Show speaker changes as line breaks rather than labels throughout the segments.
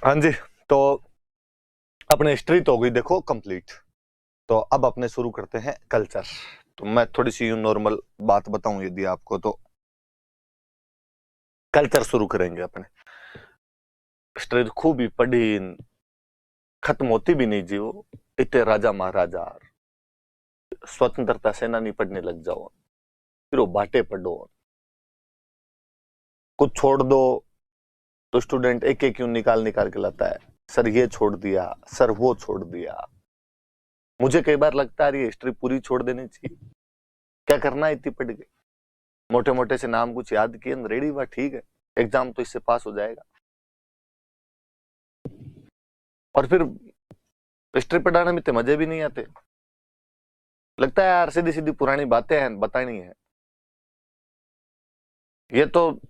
हाँ जी। तो अपने हिस्ट्री तो हो गई देखो कंप्लीट। तो अब अपने शुरू करते हैं कल्चर। तो मैं थोड़ी सी नॉर्मल बात बताऊं यदि आपको, तो कल्चर शुरू करेंगे अपने। हिस्ट्री तो खूब ही पढ़ी, खत्म होती भी नहीं जी। वो इतने राजा महाराजा, स्वतंत्रता सेनानी पढ़ने लग जाओ, फिर वो बाटे पढ़ो, कुछ छोड़ दो तो स्टूडेंट एक एक क्यों निकाल निकाल के लाता है, सर ये छोड़ दिया, सर वो छोड़ दिया। मुझे कई बार लगता है ये हिस्ट्री पूरी छोड़ देनी चाहिए, क्या करना है इतनी पढ़ के। मोटे मोटे से नाम कुछ याद किए, रेडी हुआ, ठीक है, एग्जाम तो इससे पास हो जाएगा। और फिर हिस्ट्री पढ़ाने में इतने मजे भी नहीं आते, लगता है यार सीधी सीधी पुरानी बातें हैं बतानी है। ये तो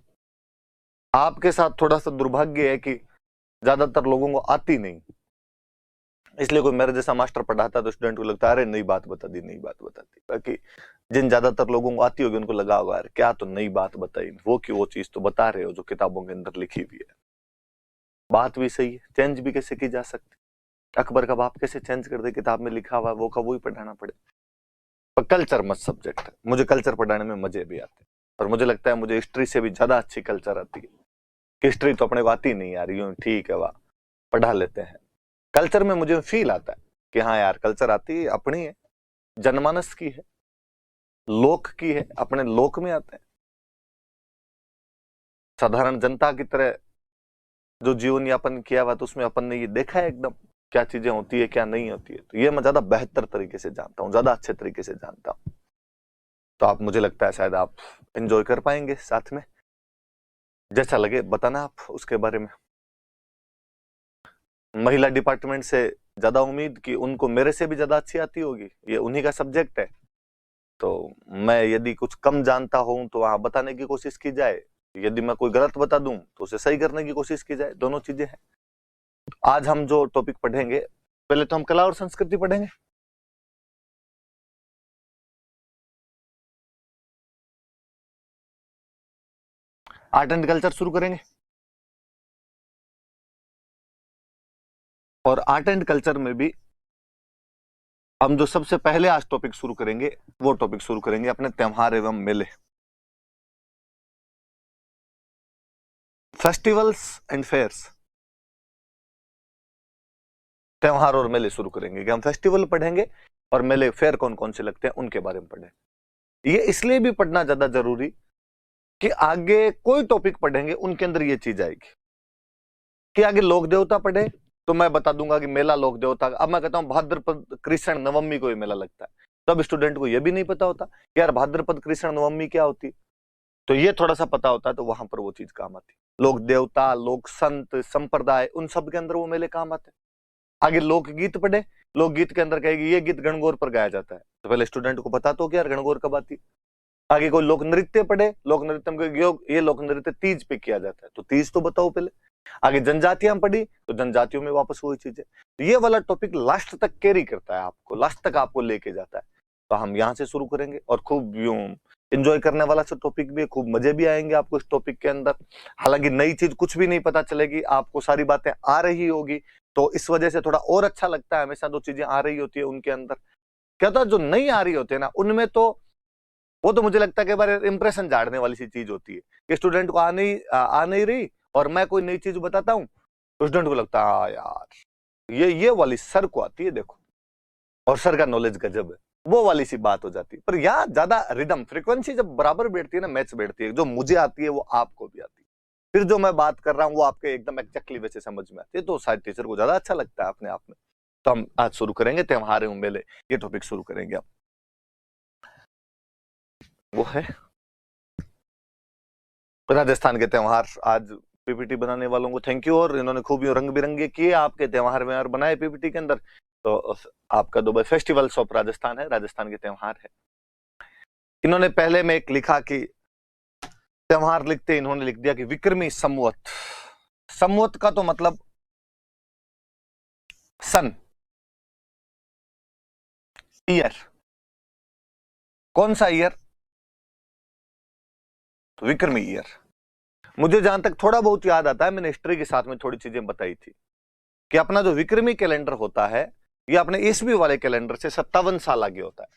आपके साथ थोड़ा सा दुर्भाग्य है कि ज्यादातर लोगों को आती नहीं, इसलिए कोई मेरे जैसा मास्टर पढ़ाता तो स्टूडेंट को लगता है अरे नई बात बता दी, नई बात बता दी। बाकी जिन ज्यादातर लोगों को आती होगी उनको लगा होगा यार क्या तो नई बात बताई, वो की वो चीज तो बता रहे हो जो किताबों के अंदर लिखी हुई है। बात भी सही है, चेंज भी कैसे की जा सकती। अकबर का बाप कैसे चेंज कर दे, किताब में लिखा हुआ वो का वो ही पढ़ाना पड़े। पर कल्चर मस्त सब्जेक्ट है, मुझे कल्चर पढ़ाने में मजे भी आते हैं। और मुझे लगता है मुझे हिस्ट्री से भी ज्यादा अच्छी कल्चर आती है। हिस्ट्री तो अपने को आती नहीं यार, यूं ठीक है वाह पढ़ा लेते हैं। कल्चर में मुझे फील आता है कि हाँ यार कल्चर आती है, अपनी है, जनमानस की है, लोक की है, अपने लोक में आते हैं। साधारण जनता की तरह जो जीवन यापन किया हुआ तो उसमें अपन ने ये देखा है एकदम क्या चीजें होती है क्या नहीं होती है। तो ये मैं ज्यादा बेहतर तरीके से जानता हूँ, ज्यादा अच्छे तरीके से जानता हूँ। तो आप, मुझे लगता है शायद आप एंजॉय कर पाएंगे साथ में। जैसा लगे बताना आप उसके बारे में। महिला डिपार्टमेंट से ज्यादा उम्मीद कि उनको मेरे से भी ज्यादा अच्छी आती होगी, ये उन्हीं का सब्जेक्ट है। तो मैं यदि कुछ कम जानता हूं तो वहां बताने की कोशिश की जाए, यदि मैं कोई गलत बता दूं तो उसे सही करने की कोशिश की जाए, दोनों चीजें हैं। आज हम जो टॉपिक पढ़ेंगे, पहले तो हम कला और संस्कृति पढ़ेंगे। आर्ट एंड कल्चर शुरू करेंगे। और आर्ट एंड कल्चर में भी हम जो सबसे पहले आज टॉपिक शुरू करेंगे, वो टॉपिक शुरू करेंगे अपने त्योहार एवं मेले, फेस्टिवल्स एंड फेयर्स। त्योहार और मेले शुरू करेंगे कि हम फेस्टिवल पढ़ेंगे और मेले फेयर कौन कौन से लगते हैं उनके बारे में पढ़ें। ये इसलिए भी पढ़ना ज्यादा जरूरी कि आगे कोई टॉपिक पढ़ेंगे उनके अंदर ये चीज आएगी। कि आगे लोक देवता पढ़े तो मैं बता दूंगा कि मेला लोक देवता, अब मैं कहता हूं भाद्रपद कृष्ण नवमी को ये मेला लगता है, तब स्टूडेंट को ये भी नहीं पता होता कि यार भाद्रपद कृष्ण नवमी क्या होती। तो ये थोड़ा सा पता होता है तो वहां पर वो चीज काम आती। लोक देवता, लोक संत, संप्रदाय, उन सब के अंदर वो मेले काम आते हैं। आगे लोकगीत पढ़े, लोकगीत के अंदर कहेगी ये गीत गणगौर पर गाया जाता है, तो पहले स्टूडेंट को पता तो क्या यार गणगौर कब आती। आगे कोई लोक नृत्य पढ़े, लोक नृत्य में ये लोक नृत्य तीज पे किया जाता है, तो तीज तो बताओ पहले। आगे जनजातियां पढ़ी तो जनजातियों में वापस वही चीज है। तो ये वाला टॉपिक लास्ट तक कैरी करता है आपको, लास्ट तक आपको लेके जाता है। तो हम यहाँ से शुरू करेंगे और खूब यूं एंजॉय करने वाला सा टॉपिक भी है, खूब मजे भी आएंगे आपको इस टॉपिक के अंदर। हालांकि नई चीज कुछ भी नहीं पता चलेगी, आपको सारी बातें आ रही होगी, तो इस वजह से थोड़ा और अच्छा लगता है। हमेशा जो चीजें आ रही होती है उनके अंदर क्या होता है, जो नहीं आ रही होती है ना उनमें तो वो तो मुझे लगता है कि बार इंप्रेशन झाड़ने वाली सी चीज होती है कि स्टूडेंट को आ नहीं रही और मैं कोई नई चीज बताता हूँ तो स्टूडेंट को लगता है हाँ यार ये वाली सर को आती है देखो, और सर का नॉलेज गजब है, वो वाली सी बात हो जाती है। पर यहाँ ज्यादा रिदम फ्रीक्वेंसी जब बराबर बैठती है ना, मैच बैठती है, जो मुझे आती है वो आपको भी आती है, फिर जो मैं बात कर रहा हूँ वो आपके एकदम एग्जैक्टली वैसे समझ में आती है, तो शायद टीचर को ज्यादा अच्छा लगता है अपने आप में। तो हम आज शुरू करेंगे त्योहार एवं मेले, ये टॉपिक शुरू करेंगे अब। वो है राजस्थान के त्योहार। आज पीपीटी बनाने वालों को थैंक यू, और इन्होंने खूब रंग बिरंगे किए आपके त्योहार में और बनाए पीपीटी के अंदर। तो आपका दुबई फेस्टिवल्स ऑफ राजस्थान है, राजस्थान के त्योहार है। इन्होंने पहले में एक लिखा कि त्योहार लिखते इन्होंने लिख दिया कि विक्रमी संवत। संवत का तो मतलब सन, ईयर। कौन सा ईयर? तो विक्रमी ईयर। मुझे जहां तक थोड़ा बहुत याद आता है, मैंने हिस्ट्री के साथ में थोड़ी चीजें बताई थी कि अपना जो विक्रमी कैलेंडर होता है ये अपने ईस्वी वाले कैलेंडर से 57 साल आगे होता है।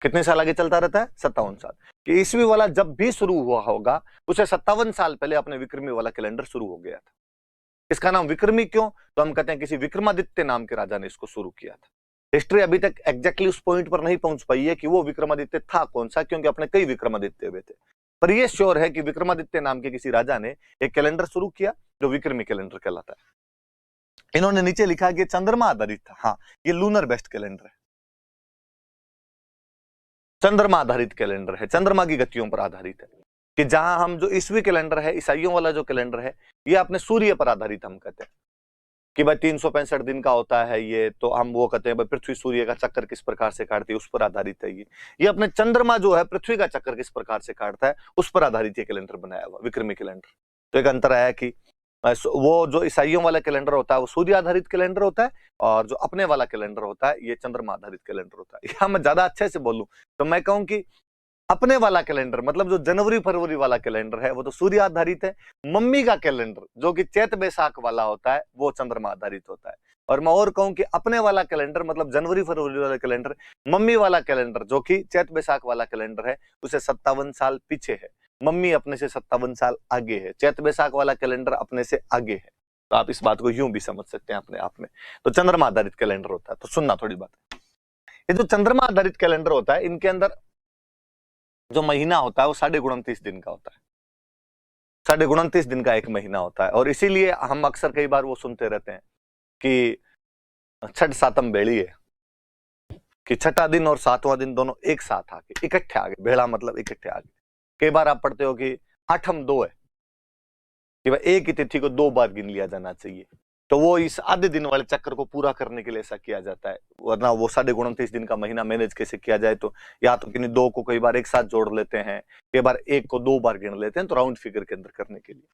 कितने साल आगे चलता रहता है? 57 साल। कि ईस्वी वाला जब भी शुरू हुआ होगा उसे 57 साल पहले अपने विक्रमी वाला कैलेंडर शुरू हो गया था। इसका नाम विक्रमी क्यों? तो हम कहते हैं किसी विक्रमादित्य नाम के राजा ने इसको शुरू किया था। हिस्ट्री अभी तक एग्जैक्टली उस पॉइंट पर नहीं पहुंच पाई है कि वो विक्रमादित्य था कौन सा, क्योंकि अपने कई विक्रमादित्य हुए थे, पर यह श्योर है कि विक्रमादित्य नाम के किसी राजा ने एक कैलेंडर शुरू किया जो विक्रमी कैलेंडर कहलाता है। इन्होंने नीचे लिखा कि चंद्रमा आधारित था। हाँ, ये लूनर बेस्ड कैलेंडर है, चंद्रमा आधारित कैलेंडर है, चंद्रमा की गतियों पर आधारित है। कि जहां हम जो ईस्वी कैलेंडर है, ईसाइयों वाला जो कैलेंडर है, ये अपने सूर्य पर आधारित हम कहते हैं कि भाई 365 दिन का होता है ये, तो हम वो कहते हैं भाई पृथ्वी सूर्य का चक्कर किस प्रकार से काटती है उस पर आधारित है ये अपने चंद्रमा जो है पृथ्वी का चक्कर किस प्रकार से काटता है उस पर आधारित ये कैलेंडर बनाया हुआ विक्रमी कैलेंडर। तो एक अंतर आया कि वो जो ईसाइयों वाला कैलेंडर होता है वो सूर्य आधारित कैलेंडर होता है, और जो अपने वाला कैलेंडर होता है ये चंद्रमा आधारित कैलेंडर होता है। या मैं ज्यादा अच्छे से बोलूं तो मैं कहूं कि अपने वाला कैलेंडर मतलब जो जनवरी फरवरी वाला कैलेंडर है वो तो सूर्य आधारित है, मम्मी का कैलेंडर जो कि चैत बैसाख वाला होता है वो चंद्रमा आधारित होता है। और मैं और कहूं कि अपने वाला कैलेंडर मतलब जनवरी फरवरी वाला कैलेंडर, मम्मी वाला कैलेंडर जो कि चैत बैसाख वाला कैलेंडर है उसे 57 साल पीछे है, मम्मी अपने से 57 साल आगे है, चैत बैसाख वाला कैलेंडर अपने से आगे है। तो आप इस बात को यूं भी समझ सकते हैं अपने आप में। तो चंद्रमा आधारित कैलेंडर होता है। तो सुनना थोड़ी बात, ये जो चंद्रमा आधारित कैलेंडर होता है इनके अंदर जो महीना होता है वो 29.5 दिन का होता है, 29.5 दिन का एक महीना होता है। और इसीलिए हम अक्सर कई बार वो सुनते रहते हैं कि छठ सातम बेड़ी है, कि छठा दिन और सातवां दिन दोनों एक साथ आके इकट्ठे आ गए, बेड़ा मतलब इकट्ठे आ गए। कई बार आप पढ़ते हो कि आठम 2 है, कि भाई एक ही तिथि को 2 बार गिन लिया जाना चाहिए, तो वो इस आधे दिन वाले चक्कर को पूरा करने के लिए ऐसा किया जाता है। वरना वो 29.5 दिन का महीना मैनेज कैसे किया जाए, तो या तो किन्हीं 2 को कई बार एक साथ जोड़ लेते हैं, कई बार 1 को 2 बार गिन लेते हैं, तो राउंड फिगर के अंदर करने के लिए।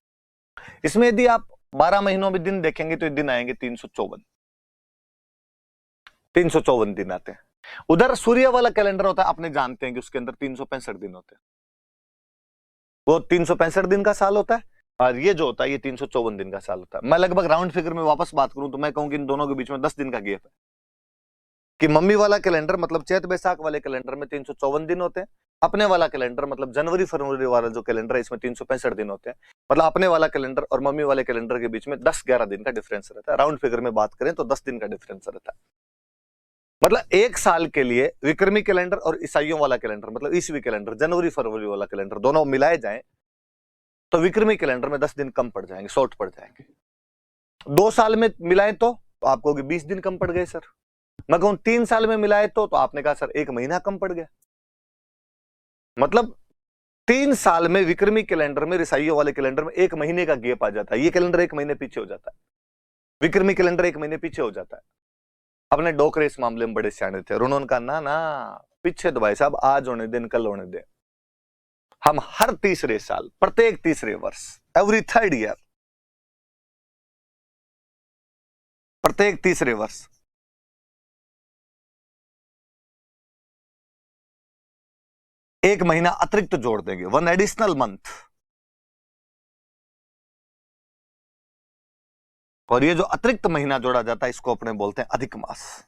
इसमें यदि आप 12 महीनों में दिन देखेंगे तो दिन आएंगे 354 दिन आते हैं। उधर सूर्य वाला कैलेंडर होता है, आपने जानते हैं कि उसके अंदर 365 दिन होते हैं, वो 365 दिन का साल होता है, और ये जो होता है ये 354 दिन का साल होता है। मैं लगभग राउंड फिगर में वापस बात करूं तो मैं कहूं कि इन दोनों के बीच में 10 दिन का गैप है। कि मम्मी वाला कैलेंडर मतलब चैत बैसाख वाले कैलेंडर में 354 दिन होते हैं, अपने वाला कैलेंडर मतलब जनवरी फरवरी वाला जो कैलेंडर है इसमें 365 दिन होते हैं। मतलब अपने वाला कैलेंडर और मम्मी वाले कैलेंडर के बीच में 10-11 दिन का डिफरेंस रहता है। राउंड फिगर में बात करें तो 10 दिन का डिफरेंस रहता है। मतलब एक साल के लिए विक्रमी कैलेंडर और ईसाइयों वाला कैलेंडर मतलब ईस्वी कैलेंडर, जनवरी फरवरी वाला कैलेंडर दोनों मिलाए जाएं तो विक्रमी कैलेंडर में 10 दिन कम पड़ जाएंगे, शॉर्ट पड़ जाएंगे। 2 साल में मिलाएं तो आप कहोगे 20 दिन कम पड़ गए सर। मैं कहूं 3 साल में मिलाए तो आपने कहा सर 1 महीना कम पड़ गया। मतलब 3 साल में विक्रमी कैलेंडर में ईसाइयों वाले कैलेंडर में 1 महीने का गैप आ जाता है। ये कैलेंडर 1 महीने पीछे हो जाता है, विक्रमी कैलेंडर 1 महीने पीछे हो जाता है। अपने डोकरे इस मामले में बड़े सियाने थे और उन्होंने कहा ना ना पीछे तो भाई साहब आज होने दें कल होने दें, हम हर तीसरे साल प्रत्येक तीसरे वर्ष एवरी 3rd ईयर प्रत्येक तीसरे वर्ष एक महीना अतिरिक्त जोड़ देंगे, 1 एडिशनल मंथ। और ये जो अतिरिक्त महीना जोड़ा जाता है इसको अपने बोलते हैं अधिक मास।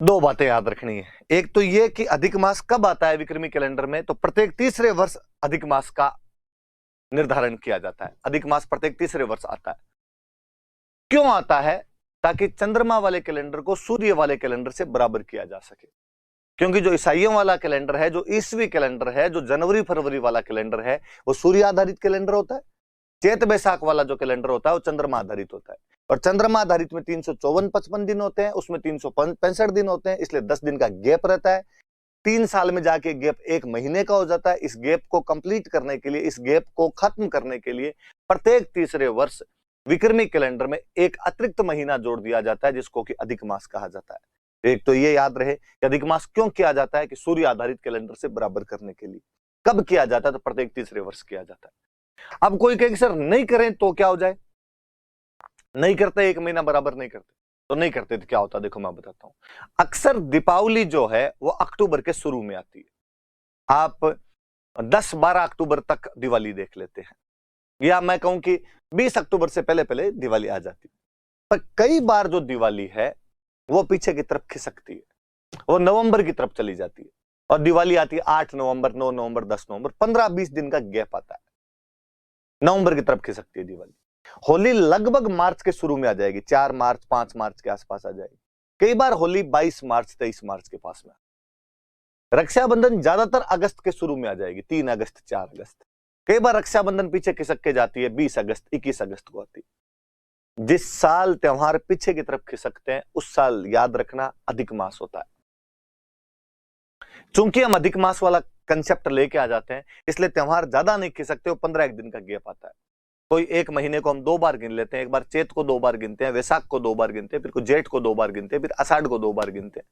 दो बातें याद रखनी है, एक तो ये कि अधिक मास कब आता है विक्रमी कैलेंडर में, तो प्रत्येक तीसरे वर्ष अधिक मास का निर्धारण किया जाता है। अधिक मास प्रत्येक तीसरे वर्ष आता है। क्यों आता है? ताकि चंद्रमा वाले कैलेंडर को सूर्य वाले कैलेंडर से बराबर किया जा सके। क्योंकि जो ईसाइयों वाला कैलेंडर है, जो ईस्वी कैलेंडर है, जो जनवरी फरवरी वाला कैलेंडर है वो सूर्य आधारित कैलेंडर होता है। चैत बैसाख वाला जो कैलेंडर होता है वो चंद्रमा आधारित होता है। और चंद्रमा आधारित में 354-55 दिन होते हैं, उसमें 365 दिन होते हैं, इसलिए 10 दिन का गैप रहता है। 3 साल में जाके गैप 1 महीने का हो जाता है। इस गैप को कंप्लीट करने के लिए, इस गैप को खत्म करने के लिए प्रत्येक तीसरे वर्ष विक्रमी कैलेंडर में एक अतिरिक्त महीना जोड़ दिया जाता है जिसको कि अधिक मास कहा जाता है। एक तो ये याद रहे कि अधिक मास क्यों किया जाता है, कि सूर्य आधारित कैलेंडर से बराबर करने के लिए। कब किया जाता है? तो प्रत्येक तीसरे वर्ष किया जाता है। अब कोई कहे सर नहीं करें तो क्या हो जाए, नहीं करते 1 महीना बराबर नहीं करते तो नहीं करते थे, क्या होता देखो मैं बताता हूं। अक्सर दीपावली जो है वो अक्टूबर के शुरू में आती है, आप 10-12 अक्टूबर तक दिवाली देख लेते हैं, या मैं कहूं कि 20 अक्टूबर से पहले पहले दिवाली आ जाती है। पर कई बार जो दिवाली है वो पीछे की तरफ खिसकती है, वो नवंबर की तरफ चली जाती है, और दिवाली आती है 8 नवंबर, 9 नवंबर, 10 नवंबर, 15-20 दिन का गैप आता है, नवंबर की तरफ खिसकती है दिवाली। होली लगभग मार्च के शुरू में आ जाएगी, 4 मार्च 5 मार्च के आसपास आ जाएगी। कई बार होली 22 मार्च 23 मार्च के पास में। रक्षाबंधन ज्यादातर अगस्त के शुरू में आ जाएगी, 3 अगस्त 4 अगस्त। कई बार रक्षाबंधन पीछे खिसक के जाती है, 20 अगस्त 21 अगस्त को आती है। जिस साल त्योहार पीछे की तरफ खिसकते हैं उस साल याद रखना अधिक मास होता है। चूंकि हम अधिक मास वाला कंसेप्ट लेके आ जाते हैं, इसलिए त्योहार ज्यादा नहीं खिसकते, वो 15 दिन का गैप आता है। कोई एक महीने को हम 2 बार गिन लेते हैं, एक बार चैत को 2 बार गिनते हैं, वैशाख को 2 बार गिनते हैं, फिर जेठ को 2 बार गिनते हैं, फिर आषाढ़ को 2 बार गिनते हैं।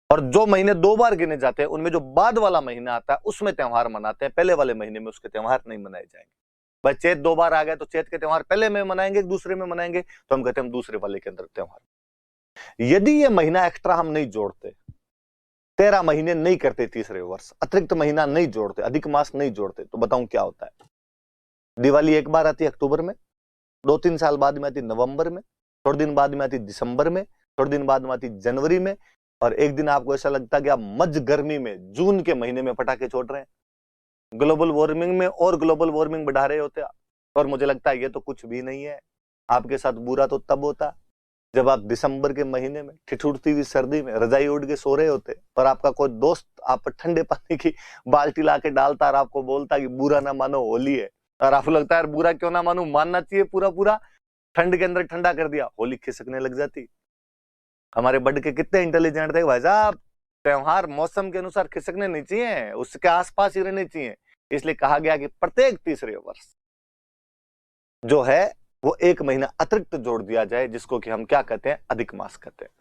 और जो महीने 2 बार गिने जाते हैं उनमें जो बाद वाला महीना आता है उसमें त्योहार मनाते हैं, पहले वाले महीने में उसके त्योहार नहीं मनाए जाएंगे। भाई चैत 2 बार आ गए तो चैत के त्योहार पहले में मनाएंगे, दूसरे में मनाएंगे, तो हम कहते हैं हम दूसरे वाले के अंदर त्योहार। यदि ये महीना एक्स्ट्रा हम नहीं जोड़ते, 13 महीने नहीं करते, तीसरे वर्ष अतिरिक्त महीना नहीं जोड़ते, अधिक मास नहीं जोड़ते, तो बताऊं क्या होता है। दिवाली एक बार आती है अक्टूबर में, 2-3 साल बाद में आती नवंबर में, थोड़े दिन बाद में आती दिसंबर में, थोड़े दिन बाद में आती जनवरी में, और एक दिन आपको ऐसा लगता है कि आप मज गर्मी में जून के महीने में पटाखे छोड़ रहे हैं, ग्लोबल वार्मिंग में और ग्लोबल वार्मिंग बढ़ा रहे होते आप। और मुझे लगता है ये तो कुछ भी नहीं है। आपके साथ बुरा तो तब होता जब आप दिसंबर के महीने में ठिठुरती हुई सर्दी में रजाई उड़ के सो रहे होते, और आपका कोई दोस्त आप पर ठंडे पानी की बाल्टी ला के डालता और आपको बोलता कि बुरा ना मानो होली है, और आपको लगता है बुरा क्यों ना मानू, मानना चाहिए पूरा पूरा, ठंड के अंदर ठंडा कर दिया, होली खिसकने लग जाती। हमारे बड़ के कितने इंटेलिजेंट थे भाई साहब, त्योहार मौसम के अनुसार खिसकने नहीं चाहिए, उसके आसपास ही रहने चाहिए। इसलिए कहा गया कि प्रत्येक तीसरे वर्ष जो है वो 1 महीना अतिरिक्त जोड़ दिया जाए, जिसको कि हम क्या कहते हैं, अधिक मास कहते हैं।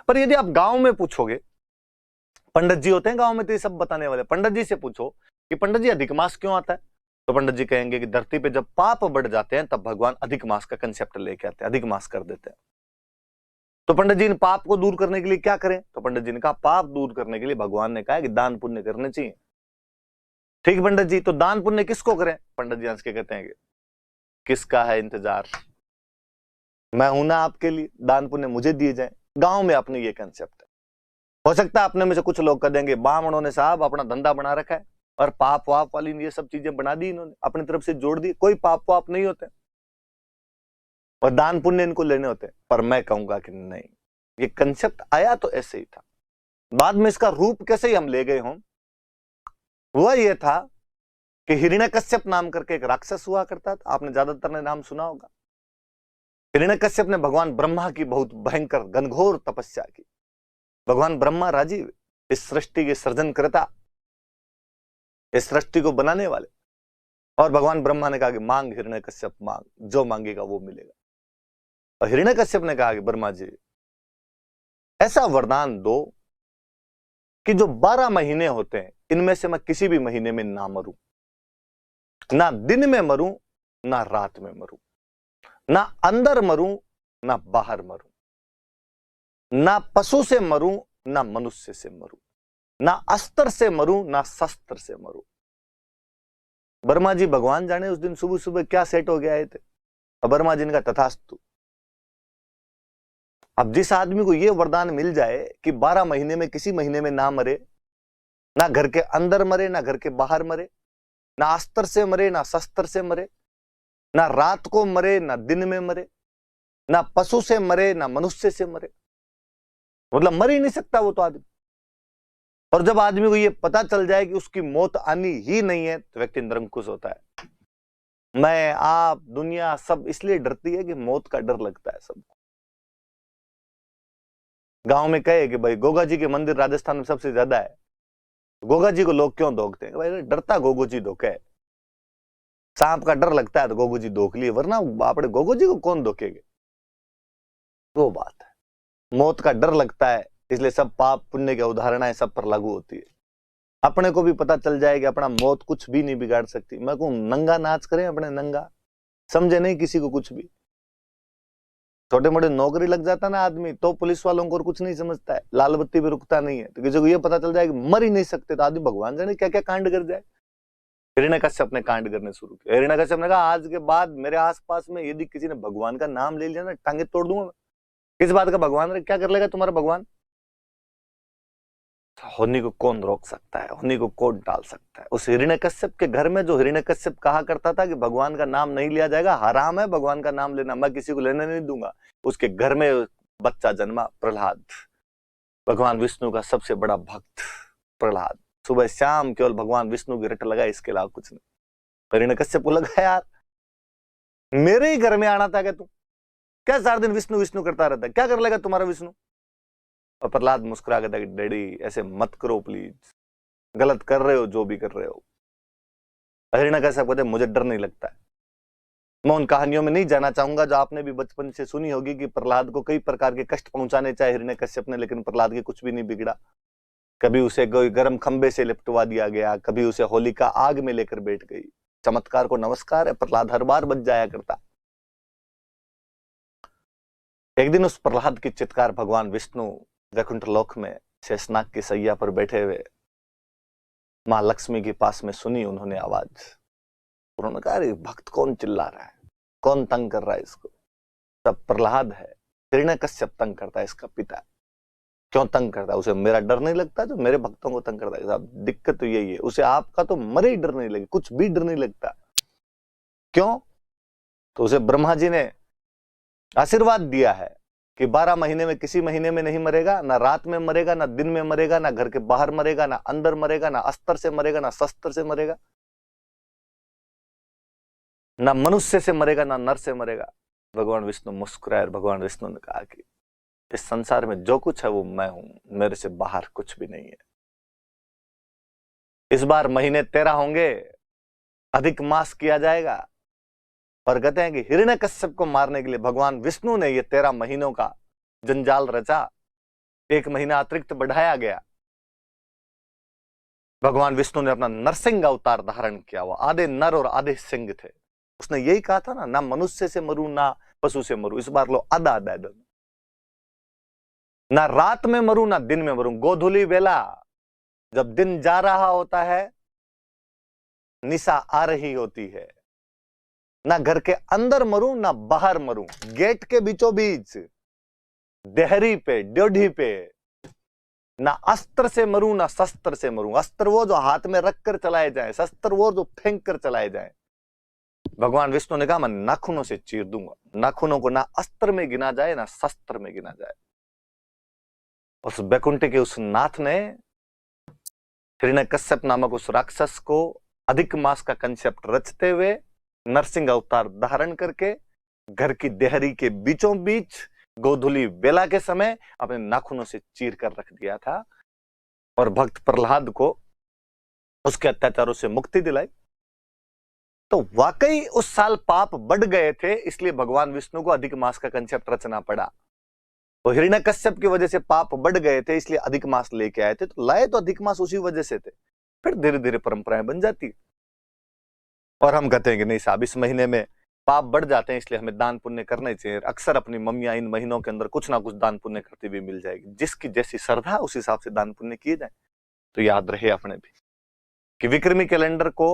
पर यदि आप गांव में पूछोगे, पंडित जी होते हैं गांव में तो ये सब बताने वाले, पंडित जी से पूछो कि पंडित जी अधिक मास क्यों आता है, तो पंडित जी कहेंगे कि धरती पे जब पाप बढ़ जाते हैं तब भगवान अधिक मास का कंसेप्ट लेके आते हैं, अधिक मास कर देते हैं। तो पंडित जी ने पाप को दूर करने के लिए क्या करें, तो पंडित जी ने कहा पाप दूर करने के लिए भगवान ने कहा कि दान पुण्य करने चाहिए। ठीक पंडित जी, तो दान पुण्य किसको करें, पंडित जी हंस के कहते हैं कि किसका है इंतजार, मैं हूं ना आपके लिए, दान पुण्य मुझे दिए जाए। गांव में अपने ये कंसेप्ट है। हो सकता है अपने में से कुछ लोग कह देंगे ब्राह्मणों ने साहब अपना धंधा बना रखा है और पाप वाप वाली ये सब चीजें बना दी इन्होंने, अपनी तरफ से जोड़ दी, कोई पाप वाप नहीं होते और दान पुण्य इनको लेने होते। पर मैं कहूंगा कि नहीं, ये कंसेप्ट आया तो ऐसे ही था, बाद में इसका रूप कैसे ही हम ले गए हों। हुआ ये था कि हिरण्यकश्यप नाम करके एक राक्षस हुआ करता था, आपने ज्यादातर ने नाम सुना होगा। हिरण्यकश्यप ने भगवान ब्रह्मा की बहुत भयंकर घनघोर तपस्या की। भगवान ब्रह्मा राजीव, इस सृष्टि के सृजनकर्ता, इस सृष्टि को बनाने वाले, और भगवान ब्रह्मा ने कहा कि मांग हिरण्यकश्यप मांग, जो मांगेगा वो मिलेगा। और हिरण्यकश्यप ने कहा कि ब्रह्मा जी ऐसा वरदान दो कि जो 12 महीने होते हैं इनमें से मैं किसी भी महीने में ना मरूं, ना दिन में मरूं ना रात में मरूं, ना अंदर मरूं ना बाहर मरूं, ना पशु से मरूं ना मनुष्य से मरूं, ना अस्त्र से मरूं ना शस्त्र से मरूं। ब्रह्मा जी भगवान जाने उस दिन सुबह सुबह क्या सेट हो गया है थे। और ब्रह्मा जी ने कहा तथास्तु। अब जिस आदमी को यह वरदान मिल जाए कि 12 महीने में किसी महीने में ना मरे, ना घर के अंदर मरे ना घर के बाहर मरे, ना अस्त्र से मरे ना शस्त्र से मरे, ना रात को मरे ना दिन में मरे, ना पशु से मरे ना मनुष्य से मरे, मतलब मर ही नहीं सकता वो तो आदमी। और जब आदमी को ये पता चल जाए कि उसकी मौत आनी ही नहीं है तो व्यक्ति निरंकुश होता है। मैं आप दुनिया सब इसलिए डरती है कि मौत का डर लगता है सबको। गांव में कहे कि भाई गोगा जी के मंदिर राजस्थान में सबसे ज्यादा है, गोगा जी को लोग क्यों धोखते हैं, भाई डरता गोगो जी धोखे है। सांप का डर लगता है तो गोगो जी धोख लिए, वरना आपने गोगो जी को कौन धोखेगे, वो बात है। मौत का डर लगता है इसलिए सब पाप पुण्य की उदाहरणाएं सब पर लागू होती है। अपने को भी पता चल जाए कि अपना मौत कुछ भी नहीं बिगाड़ सकती। मैं कहूं नंगा नाच करें अपने, नंगा समझे नहीं किसी को कुछ भी। छोटे मोटे नौकरी लग जाता ना आदमी तो पुलिस वालों को और कुछ नहीं समझता है, लाल बत्ती भी रुकता नहीं है। तो किसी को ये पता चल जाए कि मर ही नहीं सकते तो आदमी भगवान जाने क्या क्या कांड कर जाए। हिरण्यकश्यप ने कांड करने शुरू किया। हिरण्यकश्यप ने कहा आज के बाद मेरे आसपास में यदि किसी ने भगवान का नाम ले लिया ना टांगे तोड़ दूंगा मैं। किस बात का भगवान है, क्या कर लेगा तुम्हारा भगवान। होनी को कौन रोक सकता है, होनी को कौन डाल सकता है। उस हिरण्यकश्यप के घर में जो हिरण्यकश्यप कहा करता था कि भगवान का नाम नहीं लिया जाएगा, हराम है भगवान का नाम लेना, मैं किसी को लेने नहीं दूंगा, उसके घर में बच्चा जन्मा प्रहलाद, भगवान विष्णु का सबसे बड़ा भक्त प्रहलाद। सुबह शाम केवल भगवान विष्णु की रट लगा, इसके अलावा कुछ नहीं। हिरण्यकश्यप को लगा यार मेरे ही घर में आना था क्या तू, क्या सारा दिन विष्णु विष्णु करता रहता है, क्या कर लेगा तुम्हारा विष्णु। और प्रहलाद मुस्कुरा के डैडी ऐसे मत करो प्लीज, गलत कर रहे हो जो भी कर रहे हो। हिरण्यकश्यप कहते मुझे डर नहीं लगता है। मैं उन कहानियों में नहीं जाना चाहूंगा जो आपने भी बचपन से सुनी होगी कि प्रहलाद को कई प्रकार के कष्ट पहुंचाने चाहे हिरण्यकश्यप ने, लेकिन प्रहलाद के कुछ भी नहीं बिगड़ा। कभी उसे गर्म खंबे से लिपटवा दिया गया, कभी उसे होलिका आग में लेकर बैठ गई। चमत्कार को नमस्कार है, प्रहलाद हर बार बच जाया करता। एक दिन उस प्रहलाद की चित्कार भगवान विष्णु वैकुंठ लोक में शेषनाग की सैया पर बैठे हुए मां लक्ष्मी के पास में सुनी उन्होंने आवाज। उन्होंने कहा अरे भक्त कौन चिल्ला रहा है, कौन तंग कर रहा है इसको। तब प्रहलाद है, हिरण्यकश्यप तंग करता है इसका पिता। क्यों तंग करता है, उसे मेरा डर नहीं लगता जो मेरे भक्तों को तंग करता है। साहब दिक्कत तो यही है, उसे आपका तो मरे ही डर नहीं लगे, कुछ भी डर नहीं लगता। क्यों, तो उसे ब्रह्मा जी ने आशीर्वाद दिया है कि 12 महीने में किसी महीने में नहीं मरेगा, ना रात में मरेगा, ना दिन में मरेगा, ना घर के बाहर मरेगा, ना अंदर मरेगा, ना अस्त्र से मरेगा, ना शस्त्र से मरेगा, ना मनुष्य से मरेगा, ना नर से मरेगा। भगवान विष्णु मुस्कुराए और भगवान विष्णु ने कहा कि इस संसार में जो कुछ है वो मैं हूं, मेरे से बाहर कुछ भी नहीं है। इस बार महीने 13 होंगे, अधिक मास किया जाएगा। और कहते हैं कि हिरण्यकश्यप को मारने के लिए भगवान विष्णु ने ये 13 महीनों का जंजाल रचा। 1 महीना अतिरिक्त बढ़ाया गया। भगवान विष्णु ने अपना नरसिंह अवतार धारण किया। वो आधे नर और आधे सिंह थे। उसने यही कहा था ना मनुष्य से मरू ना पशु से मरू। इस बार लो आधा आधा दोनों, ना रात में मरू ना दिन में मरू। गोधूली वेला जब दिन जा रहा होता है, निशा आ रही होती है, ना घर के अंदर मरूं ना बाहर मरूं, गेट के बीचों बीच, देहरी पे, ड्योढ़ी पे, ना अस्त्र से मरूं ना शस्त्र से मरूं। अस्त्र वो जो हाथ में रखकर चलाए जाए, शस्त्र वो जो फेंक कर चलाए जाए। भगवान विष्णु ने कहा मैं नाखूनों से चीर दूंगा। नाखूनों को ना अस्त्र में गिना जाए ना शस्त्र में गिना जाए। उस बैकुंठ के उस नाथ ने हिरण्यकश्यप नामक उस राक्षस को अधिक मास का कंसेप्ट रचते हुए नरसिंह अवतार धारण करके घर की देहरी के बीचों बीच गोधूली बेला के समय अपने नाखूनों से चीर कर रख दिया था और भक्त प्रहलाद को उसके अत्याचारों से मुक्ति दिलाई। तो वाकई उस साल पाप बढ़ गए थे, इसलिए भगवान विष्णु को अधिक मास का कंसेप्ट रचना पड़ा। तो हिरण्यकश्यप की वजह से पाप बढ़ गए थे, इसलिए अधिक मास लेके आए थे। तो लाए तो अधिक मास उसी वजह से थे। फिर धीरे धीरे परंपराएं बन जाती। और हम कहते हैं कि नहीं साहब इस महीने में पाप बढ़ जाते हैं, इसलिए हमें दान पुण्य करने चाहिए। अक्सर अपनी मम्मियां इन महीनों के अंदर कुछ ना कुछ दान पुण्य करती हुई मिल जाएगी। जिसकी जैसी श्रद्धा उस हिसाब से दान पुण्य किए जाए। तो याद रहे अपने भी कि विक्रमी कैलेंडर को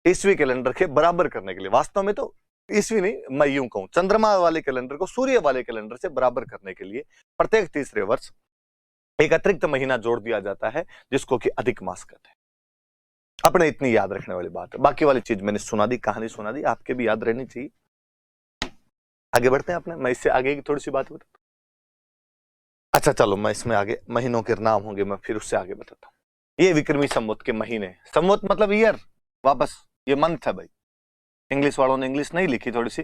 ईस्वी कैलेंडर के बराबर करने के लिए, वास्तव में तो ईस्वी नहीं, मैं यूं कहूं चंद्रमा वाले कैलेंडर को सूर्य वाले कैलेंडर से बराबर करने के लिए प्रत्येक तीसरे वर्ष एक अतिरिक्त महीना जोड़ दिया जाता है, जिसको कि अधिक मास कहते हैं। अपने इतनी याद रखने वाली बात है। बाकी वाली चीज मैंने सुना दी, कहानी सुना दी, आपके भी याद रहनी चाहिए। आगे बढ़ते हैं अपने, मैं इससे आगे की थोड़ी सी बात बताता हूं। अच्छा चलो, मैं इसमें आगे महीनों के नाम होंगे, मैं फिर उससे आगे बताता हूं। ये विक्रमी संवत के महीने, संवत मतलब ईयर, वापस ये मंथ है भाई। इंग्लिश वालों ने इंग्लिश नहीं लिखी थोड़ी सी,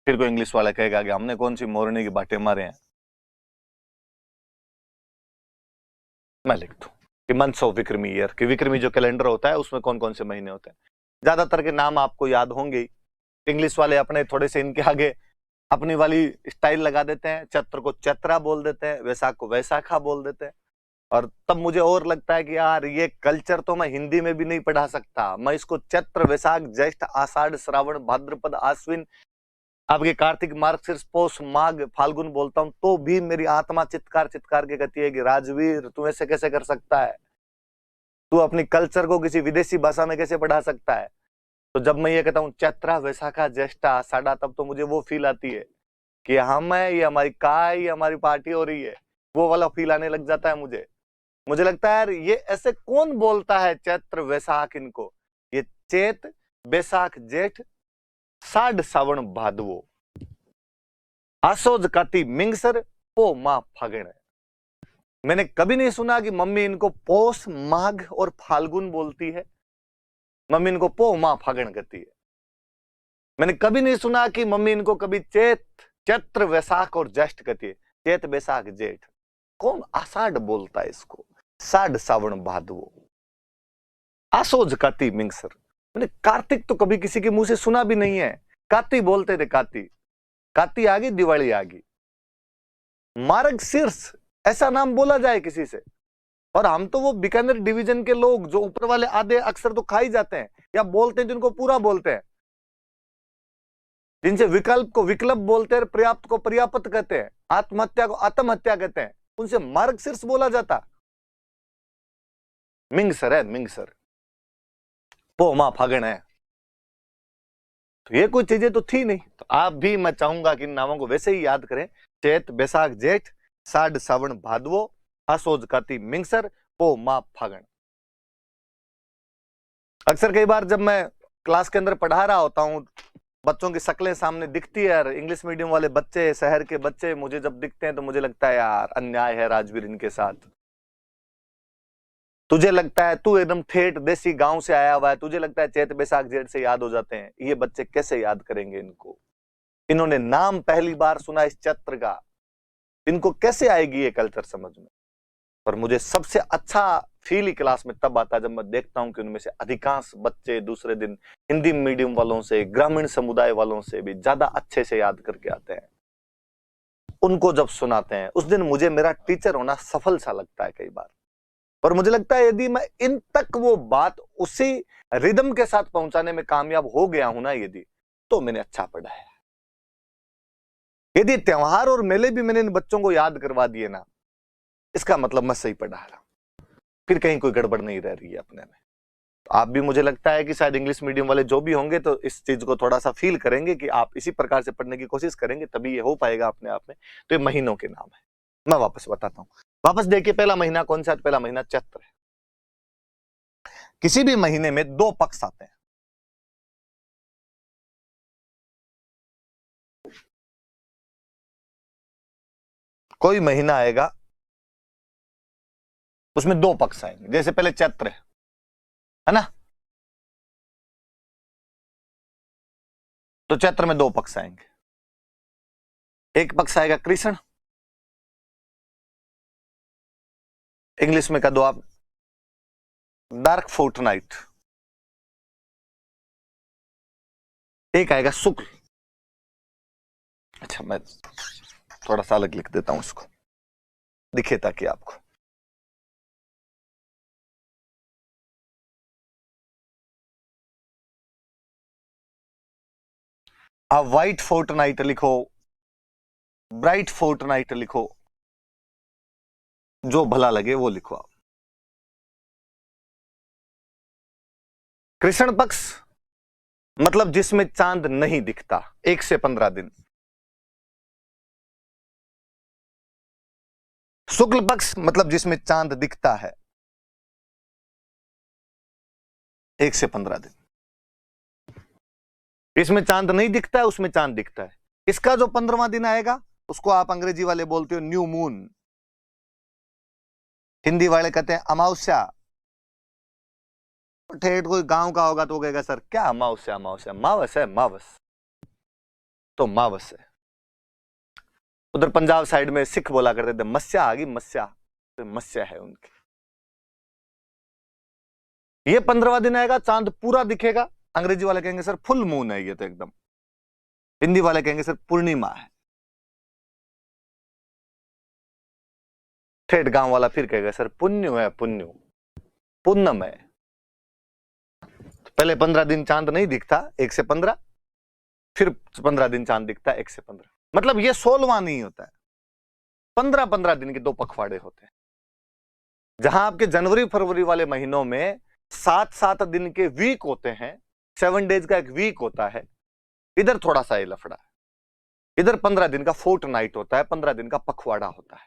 फिर कोई इंग्लिश वाला कहेगा कि हमने कौन सी मोरनी की बातें मारे हैं। मैं लिख दूं कि मंथ्स ऑफ विक्रमी ईयर, कि विक्रमी जो कैलेंडर होता है उसमें कौन कौन से महीने होते हैं। ज्यादातर के नाम आपको याद होंगे। इंग्लिश वाले अपने थोड़े से इनके आगे अपनी वाली स्टाइल लगा देते हैं। चैत्र को चैत्रा बोल देते हैं, वैशाख को वैशाखा बोल देते हैं। और तब मुझे और लगता है कि यार ये कल्चर तो मैं हिंदी में भी नहीं पढ़ा सकता। मैं इसको चैत्र, वैशाख, ज्येष्ठ, आषाढ़, श्रावण, भाद्रपद, आश्विन आपके कार्तिक मार्गशीर्ष पौष माघ फाल्गुन बोलता हूं तो भी मेरी आत्मा चित्कार चित्कार के कहती है कि राजवीर तू ऐसे कैसे कर सकता है, तू अपनी कल्चर को किसी विदेशी भाषा में कैसे पढ़ा सकता है। तो जब मैं ये कहता हूँ चैत्रा वैशाखा ज्येष्ठा आषाढ़ा, तब तो मुझे वो फील आती है कि हम है, ये हमारी काय, ये हमारी पार्टी हो रही है, वो वाला फील आने लग जाता है मुझे लगता है यार ये ऐसे कौन बोलता है चैत्र वैशाख इनको, ये चैत बैसाख जेठ साढ़ सावन भादवो आसोज काती मिंगसर पो मां फागण। मैंने कभी नहीं सुना कि मम्मी इनको पौष माघ और फाल्गुन बोलती है, मम्मी इनको पो मां फागण कहती है। मैंने कभी नहीं सुना कि मम्मी इनको कभी चैत्र वैशाख और ज्येष्ठ कहती है, चैत बैसाख जेठ। कौन आषाढ़ बोलता है इसको, साढ़ सावन भादवो आसोज काती मिंगसर। मैंने कार्तिक तो कभी किसी के मुंह से सुना भी नहीं है, काती बोलते थे, काती काती आ गई, दिवाली आ गई। मार्ग शीर्ष ऐसा नाम बोला जाए किसी से, और हम तो वो बीकानेर डिवीजन के लोग जो ऊपर वाले आधे अक्षर तो खा ही जाते हैं या बोलते हैं, जिनको पूरा बोलते हैं, जिनसे विकल्प को विकल्प बोलते हैं, पर्याप्त को पर्याप्त कहते हैं, आत्महत्या को आत्महत्या कहते हैं, उनसे मार्ग शीर्ष बोला जाता। मिंगसर है, मिंगसर पो मां फागण है, तो ये कोई चीजें तो थी नहीं। तो आप भी, मैं चाहूंगा कि इन नामों को वैसे ही याद करें, चैत बैसाख जेठ साढ़ सावन भादवो आसोज काती मिंगसर पो मां फागण। अक्सर कई बार जब मैं क्लास के अंदर पढ़ा रहा होता हूं, बच्चों की शक्लें सामने दिखती है यार, इंग्लिश मीडियम वाले बच्चे, शहर के बच्चे मुझे जब दिखते हैं तो मुझे लगता है यार अन्याय है राजवीर इनके साथ। तुझे लगता है तू एकदम ठेठ देसी गांव से आया हुआ है, तुझे लगता है चैत बैसाख जेठ से याद हो जाते हैं, ये बच्चे कैसे याद करेंगे इनको? इन्होंने नाम पहली बार सुना इस चैत्र का, इनको कैसे आएगी ये कल्चर समझ में? पर मुझे सबसे अच्छा फील ही क्लास में तब आता है जब मैं देखता हूं कि उनमें से अधिकांश बच्चे दूसरे दिन हिंदी मीडियम वालों से, ग्रामीण समुदाय वालों से भी ज्यादा अच्छे से याद करके आते हैं। उनको जब सुनाते हैं उस दिन मुझे मेरा टीचर होना सफल सा लगता है कई बार। और मुझे लगता है यदि मैं इन तक वो बात उसी रिदम के साथ पहुंचाने में कामयाब हो गया हूं ना, यदि, तो मैंने अच्छा पढ़ा है। यदि त्योहार और मेले भी मैंने इन बच्चों को याद करवा दिए ना, इसका मतलब मैं सही पढ़ा रहा, फिर कहीं कोई गड़बड़ नहीं रह रही है अपने में। तो आप भी, मुझे लगता है कि शायद इंग्लिश मीडियम वाले जो भी होंगे तो इस चीज को थोड़ा सा फील करेंगे कि आप इसी प्रकार से पढ़ने की कोशिश करेंगे, तभी ये हो पाएगा अपने आप में। तो ये महीनों के नाम है, मैं वापस बताता हूं। वापस देखिए, पहला महीना कौन सा है? पहला महीना चैत्र है। किसी भी महीने में दो पक्ष आते हैं। कोई महीना आएगा उसमें दो पक्ष आएंगे, जैसे पहले चैत्र है ना, तो चैत्र में दो पक्ष आएंगे। एक पक्ष आएगा कृष्ण, इंग्लिश में कह दो आप डार्क फोर्टनाइट। एक आएगा शुक्ल। अच्छा, मैं थोड़ा सा अलग लिख देता हूं, इसको दिखे ताकि आपको। आप व्हाइट फोर्टनाइट लिखो, ब्राइट फोर्टनाइट लिखो, जो भला लगे वो लिखो आप। कृष्ण पक्ष मतलब जिसमें चांद नहीं दिखता, 1 से 15 दिन। शुक्ल पक्ष मतलब जिसमें चांद दिखता है, 1 से 15 दिन। इसमें चांद नहीं दिखता है, उसमें चांद दिखता है। इसका जो 15वां दिन आएगा उसको आप अंग्रेजी वाले बोलते हो न्यू मून, हिंदी वाले कहते हैं अमावस्या। ठेठ कोई गांव का होगा तो कहेगा सर क्या अमावस्या? अमावस्या मावस है, मावस तो मावस है। उधर पंजाब साइड में सिख बोला करते थे मस्या आ गई, मस्या, तो मस्या है उनकी। ये 15वां दिन आएगा, चांद पूरा दिखेगा। अंग्रेजी वाले कहेंगे सर फुल मून है ये तो एकदम। हिंदी वाले कहेंगे सर पूर्णिमा है। ठेठ गांव वाला फिर कहेगा सर पुण्य है, पुण्य पूनम है। तो पहले 15 दिन चांद नहीं दिखता, 1 से 15। फिर 15 दिन चांद दिखता है 1 से 15। मतलब ये 16वां नहीं होता है, 15-15 दिन के 2 पखवाड़े होते हैं। जहां आपके जनवरी फरवरी वाले महीनों में 7-7 दिन के वीक होते हैं, 7 डेज का एक वीक होता है, इधर थोड़ा सा ये लफड़ा है। इधर 15 दिन का फोर्ट नाइट होता है, 15 दिन का पखवाड़ा होता है।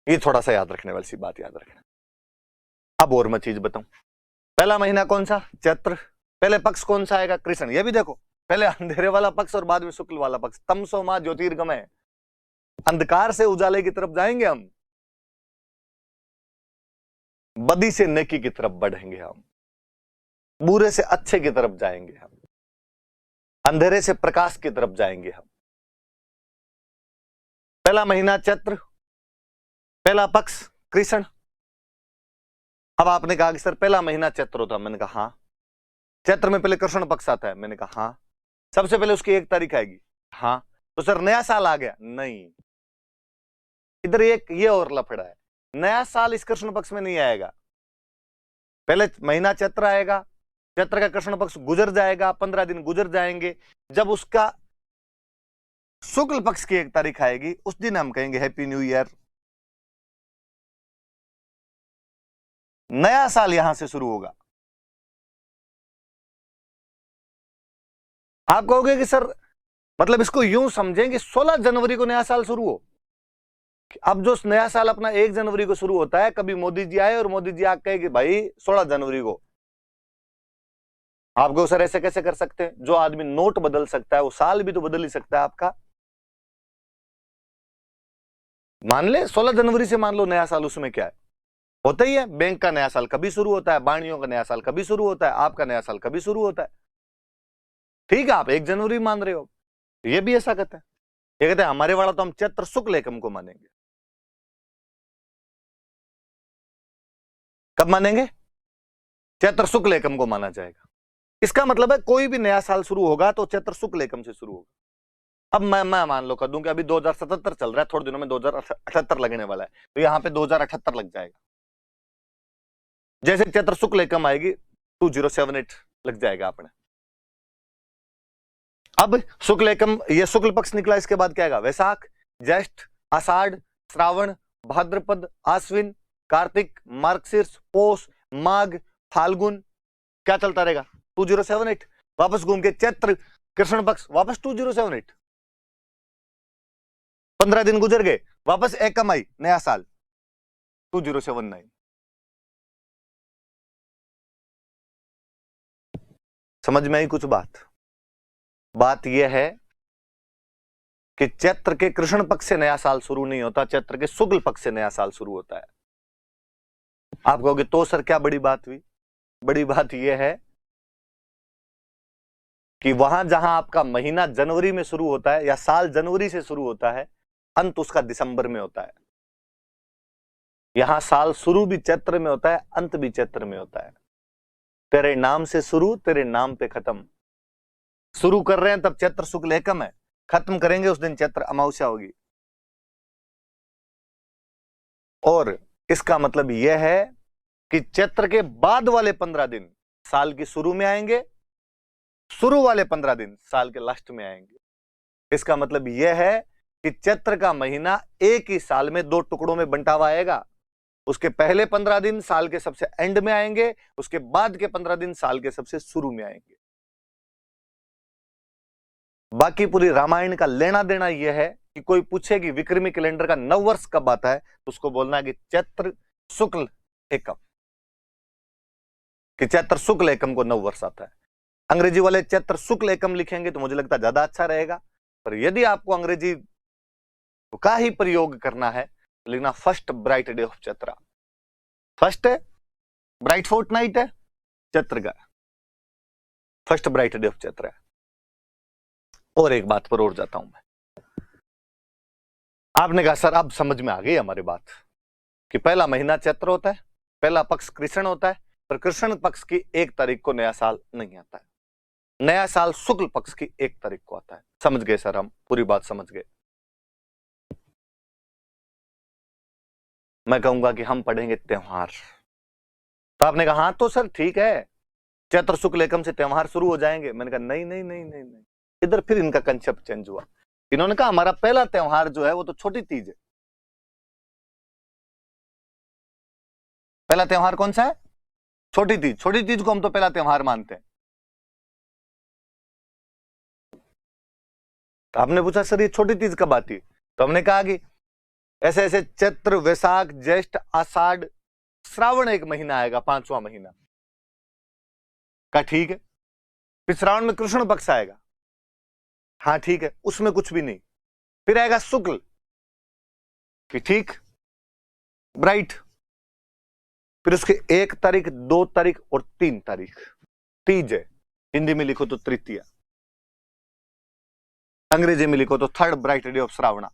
ये थोड़ा सा याद रखने वाली सी बात याद रखना। अब और मैं चीज बताऊं, पहला महीना कौन सा? चैत्र। पहले पक्ष कौन सा आएगा? कृष्ण। ये भी देखो, पहले अंधेरे वाला पक्ष और बाद में शुक्ल वाला पक्ष। तमसो मां ज्योतिर्गमय, अंधकार से उजाले की तरफ जाएंगे हम, बदी से नेकी की तरफ बढ़ेंगे हम, बुरे से अच्छे की तरफ जाएंगे हम, अंधेरे से प्रकाश की तरफ जाएंगे हम। पहला महीना चैत्र, पहला पक्ष कृष्ण। अब आपने कहा कि सर पहला महीना चैत्र होता, मैंने कहा हाँ। चैत्र में पहले कृष्ण पक्ष आता है, मैंने कहा हाँ। सबसे पहले उसकी 1 तारीख आएगी, हाँ। तो सर नया साल आ गया? नहीं, इधर एक ये और लफड़ा है, नया साल इस कृष्ण पक्ष में नहीं आएगा। पहले महीना चैत्र आएगा, चैत्र का कृष्ण पक्ष गुजर जाएगा, 15 दिन गुजर जाएंगे, जब उसका शुक्ल पक्ष की 1 तारीख आएगी, उस दिन हम कहेंगे हैप्पी न्यू ईयर। नया साल यहां से शुरू होगा। आप कहोगे कि सर मतलब इसको यूं समझें कि 16 जनवरी को नया साल शुरू हो। अब जो नया साल अपना 1 जनवरी को शुरू होता है, कभी मोदी जी आए और मोदी जी आके कहे कि भाई 16 जनवरी को। आपको सर ऐसे कैसे कर सकते हैं? जो आदमी नोट बदल सकता है वो साल भी तो बदल ही सकता है आपका। मान ले 16 जनवरी से मान लो नया साल, उसमें क्या है? होता ही है, बैंक का नया साल कभी शुरू होता है, बाणियों का नया साल कभी शुरू होता है, आपका नया साल कभी शुरू होता है। ठीक है, आप 1 जनवरी मान रहे हो, ये भी ऐसा कहते हैं। ये कहते हैं हमारे वाला तो हम चैत्र शुक्ल एकम को मानेंगे। कब मानेंगे? चैत्र शुक्ल एकम को माना जाएगा। इसका मतलब है कोई भी नया साल शुरू होगा तो चैत्र शुक्ल एकम से शुरू होगा। अब मैं मान लो कर दूं कि अभी 2077 चल रहा है, थोड़े दिनों में 2078 लगने वाला है, तो यहां पे 2078 लग जाएगा। जैसे चैत्र शुक्ल एकम आएगी 2078 लग जाएगा अपने। अब शुक्ल एकम, ये शुक्ल पक्ष निकला, इसके बाद क्या आएगा? वैशाख, ज्येष्ठ, आषाढ़, श्रावण, भाद्रपद, आश्विन, कार्तिक, मार्गशीर्ष, पौष, माघ, फाल्गुन, क्या चलता रहेगा? 2078। वापस घूम के चैत्र कृष्ण पक्ष, वापस 2078। 15 दिन गुजर गए, वापस एकम आई, नया साल 2079। समझ में आई कुछ बात यह है कि चैत्र के कृष्ण पक्ष से नया साल शुरू नहीं होता, चैत्र के शुक्ल पक्ष से नया साल शुरू होता है। आप कहोगे तो सर क्या बड़ी बात हुई? बड़ी बात यह है कि वहां जहां आपका महीना जनवरी में शुरू होता है या साल जनवरी से शुरू होता है, अंत उसका दिसंबर में होता है। यहां साल शुरू भी चैत्र में होता है, अंत भी चैत्र में होता है। तेरे नाम से शुरू, तेरे नाम पे खत्म। शुरू कर रहे हैं तब चैत्र शुक्ल एकम है, खत्म करेंगे उस दिन चैत्र अमावस्या होगी। और इसका मतलब यह है कि चैत्र के बाद वाले 15 दिन साल की शुरू में आएंगे, शुरू वाले 15 दिन साल के लास्ट में आएंगे। इसका मतलब यह है कि चैत्र का महीना एक ही साल में 2 टुकड़ों में बंटा हुआ आएगा। उसके पहले 15 दिन साल के सबसे एंड में आएंगे, उसके बाद के 15 दिन साल के सबसे शुरू में आएंगे। बाकी पूरी रामायण का लेना देना यह है कि कोई पूछे कि विक्रमी कैलेंडर का नववर्ष कब आता है, तो उसको बोलना है कि चैत्र शुक्ल एकम, कि चैत्र शुक्ल एकम को नववर्ष आता है। अंग्रेजी वाले चैत्र शुक्ल एकम लिखेंगे तो मुझे लगता है ज्यादा अच्छा रहेगा, पर यदि आपको अंग्रेजी का ही प्रयोग करना है तो लिखना first bright day of Chaitra. First है ब्राइट फोर्टनाइट है चैत्र का, first bright day of Chaitra है। और एक बात पर और जाता हूं मैं। आपने कहा सर अब समझ में आ गई हमारी बात कि पहला महीना चैत्र होता है, पहला पक्ष कृष्ण होता है, पर कृष्ण पक्ष की 1 तारीख को नया साल नहीं आता है, नया साल शुक्ल पक्ष की 1 तारीख को आता है। समझ गए सर? हम पूरी बात समझ गए। मैं कहूंगा कि हम पढ़ेंगे त्योहार। तो आपने कहा हाँ तो सर ठीक है, चैत्र शुक्ल एकम से त्योहार शुरू हो जाएंगे। मैंने कहा नहीं नहीं नहीं नहीं नहीं, इधर फिर इनका कंसेप्ट चेंज हुआ। इन्होंने कहा हमारा पहला त्योहार जो है वो तो छोटी तीज है। पहला त्योहार कौन सा है? छोटी तीज। छोटी तीज को हम तो पहला त्योहार मानते हैं। तो आपने पूछा सर ये छोटी तीज कब आती है? तो हमने कहा कि ऐसे ऐसे चैत्र, वैशाख, ज्येष्ठ, आषाढ़, श्रावण एक महीना आएगा, 5वां महीना का, ठीक है। फिर श्रावण में कृष्ण पक्ष आएगा, हाँ ठीक है, उसमें कुछ भी नहीं। फिर आएगा शुक्ल, कि ठीक, ब्राइट। फिर उसके 1 तारीख, 2 तारीख और 3 तारीख तीज है। हिंदी में लिखो तो तृतीया, अंग्रेजी में लिखो तो third bright day of Shravana.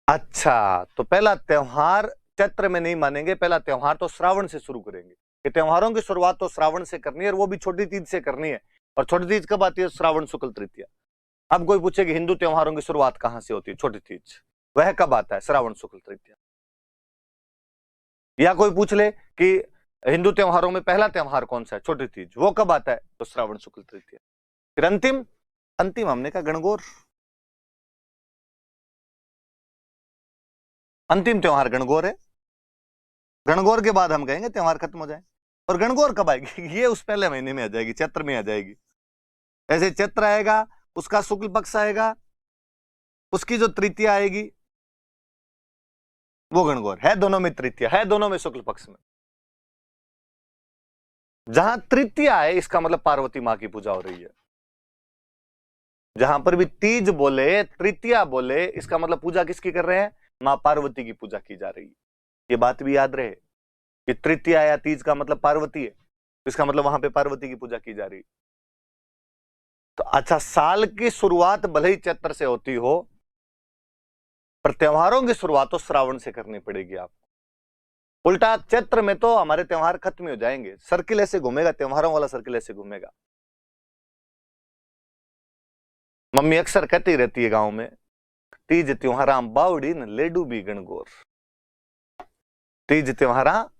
अच्छा, तो पहला त्योहार चैत्र में नहीं मानेंगे, पहला त्योहार तो श्रावण से शुरू करेंगे। कि त्योहारों की शुरुआत तो श्रावण से करनी है, और वो भी छोटी तीज से करनी है। और छोटी तीज कब आती है? श्रावण शुक्ल तृतीया। अब कोई पूछे कि हिंदू त्योहारों की शुरुआत कहां से होती है? छोटी तीज, वह कब आता है? श्रावण शुक्ल तृतीया। या कोई पूछ ले कि हिंदू त्योहारों में पहला त्योहार कौन सा है? छोटी तीज, वो कब आता है? तो श्रावण शुक्ल तृतीया। फिर अंतिम, अंतिम हमने कहा गणगौर। अंतिम त्योहार गणगौर है। गणगौर के बाद हम कहेंगे त्योहार खत्म हो जाए। और गणगौर कब आएगी? ये उस पहले महीने में आ जाएगी, चैत्र में आ जाएगी। ऐसे चैत्र आएगा, उसका शुक्ल पक्ष आएगा, उसकी जो तृतीया आएगी वो गणगौर है। दोनों में तृतीया है, दोनों में शुक्ल पक्ष में। जहां तृतीया है इसका मतलब पार्वती मां की पूजा हो रही है। जहां पर भी तीज बोले, तृतीया बोले, इसका मतलब पूजा किसकी कर रहे हैं? मां पार्वती की पूजा की जा रही है। ये बात भी याद रहे कि तृतीया या तीज का मतलब पार्वती है, इसका मतलब वहां पे पार्वती की पूजा की जा रही है। तो अच्छा, साल की शुरुआत भले ही चैत्र से होती हो, पर त्योहारों की शुरुआत तो श्रावण से करनी पड़ेगी आपको। उल्टा चैत्र में तो हमारे त्योहार खत्म हो जाएंगे, सर्किल ऐसे घूमेगा, त्योहारों वाला सर्किल ऐसे घूमेगा। मम्मी अक्सर कहती रहती है गांव में, तीज त्योहारा बावड़ी न लेडू भी गणगौर। तीज त्योहारा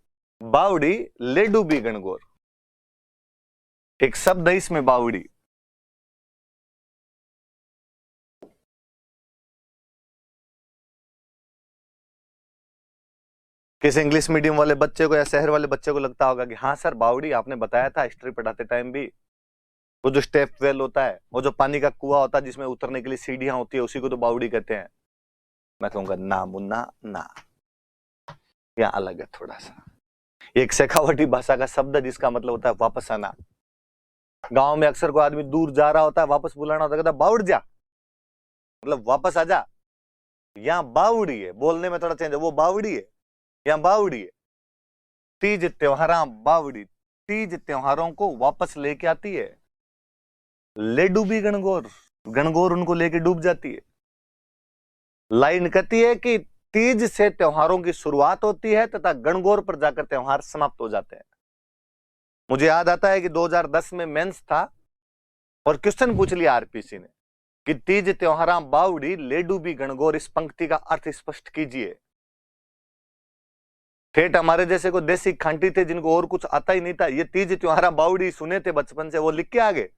बावड़ी लेडू भी गणगौर। एक शब्द है इसमें बावड़ी। किसी इंग्लिश मीडियम वाले बच्चे को या शहर वाले बच्चे को लगता होगा कि हाँ सर बावड़ी आपने बताया था हिस्ट्री पढ़ाते टाइम भी, वो जो स्टेप वेल होता है, वो जो पानी का कुआं होता है जिसमें उतरने के लिए सीढ़ियां होती है, उसी को तो बावड़ी कहते हैं। मैं कहूंगा ना मुन्ना ना, यहाँ अलग है थोड़ा सा। एक शेखावटी भाषा का शब्द है जिसका मतलब होता है वापस आना। गांव में अक्सर कोई आदमी दूर जा रहा होता है, वापस बुलाना होता है, कहता बावड़ जा, मतलब वापस आ जा। यहाँ बावड़ी है, बोलने में थोड़ा चेंज है, वो बावड़ी है, यहाँ बावड़ी है। तीज त्योहारा बावड़ी, तीज त्योहारों को वापस लेके आती है। ले डूबी गणगौर, गणगौर उनको लेके डूब जाती है। लाइन कहती है कि तीज से त्योहारों की शुरुआत होती है तथा गणगौर पर जाकर त्योहार समाप्त हो जाते हैं। मुझे याद आता है कि 2010 में मेंस था और क्वेश्चन पूछ लिया आरपीसी ने कि तीज त्योहारा बावड़ी ले डूबी गणगौर, इस पंक्ति का अर्थ स्पष्ट कीजिए। ठेठ हमारे जैसे को देसी खांटी थे जिनको और कुछ आता ही नहीं था, ये तीज त्योहारा बावड़ी सुने थे बचपन से, वो लिख के आ गए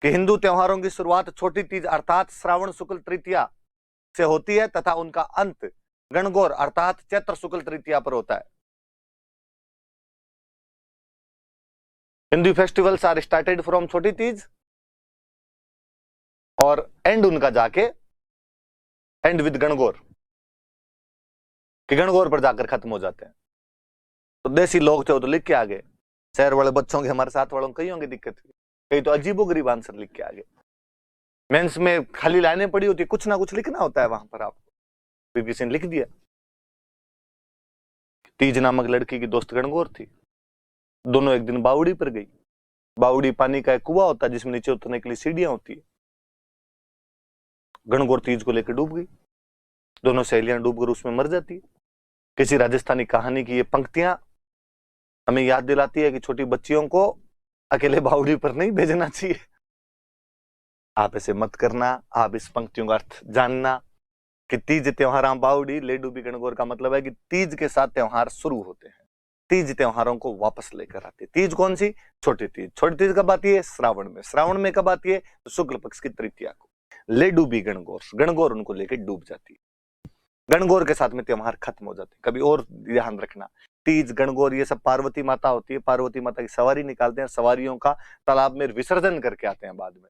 कि हिंदू त्योहारों की शुरुआत छोटी तीज अर्थात श्रावण शुक्ल तृतीया से होती है तथा उनका अंत गणगौर अर्थात चैत्र शुक्ल तृतीया पर होता है। Hindu festivals are started from Chhoti Teej और एंड उनका जाके एंड विद गणगौर, कि गणगौर पर जाकर खत्म हो जाते हैं। तो देसी लोग थे वो तो लिख के आ गए, शहर वाले बच्चों के, हमारे साथ वालों कई होंगे दिक्कत, कई तो अजीबोगरीब आंसर लिख के आ गए। मेंस में खाली लाइनें पड़ी होती, कुछ ना कुछ लिखना होता है वहां पर आपको, फिर किसी ने लिख दिया तीज नामक लड़की की दोस्त गणगौर थी, दोनों एक दिन बावड़ी पर गई। बावड़ी पानी का एक कुआं होता है जिसमें नीचे उतरने के लिए सीढ़ियां होती है। गणगौर तीज को लेकर डूब गई, दोनों सहेलियां डूबकर उसमें मर जाती है। किसी राजस्थानी कहानी की ये पंक्तियां हमें याद दिलाती है कि छोटी बच्चियों को अकेले बावड़ी पर नहीं भेजना चाहिए। आप ऐसे मत करना। आप इस पंक्तियों का अर्थ जानना कि तीज त्योहार बावड़ी ले डूबी गणगौर का मतलब है कि तीज के साथ त्योहार शुरू होते हैं, तीज त्योहारों को वापस लेकर आते। तीज कौन सी? छोटी तीज। छोटी तीज कब आती है? श्रावण में। श्रावण में कब आती है? तो शुक्ल पक्ष की तृतीया को। ले डूबी गणगौर, गणगौर उनको लेकर डूब जाती है। गणगौर के साथ में त्योहार खत्म हो जाते हैं। कभी और ध्यान रखना, तीज गणगौर ये सब पार्वती माता होती है, पार्वती माता की सवारी निकालते हैं, सवारियों का तालाब में विसर्जन करके आते हैं बाद में।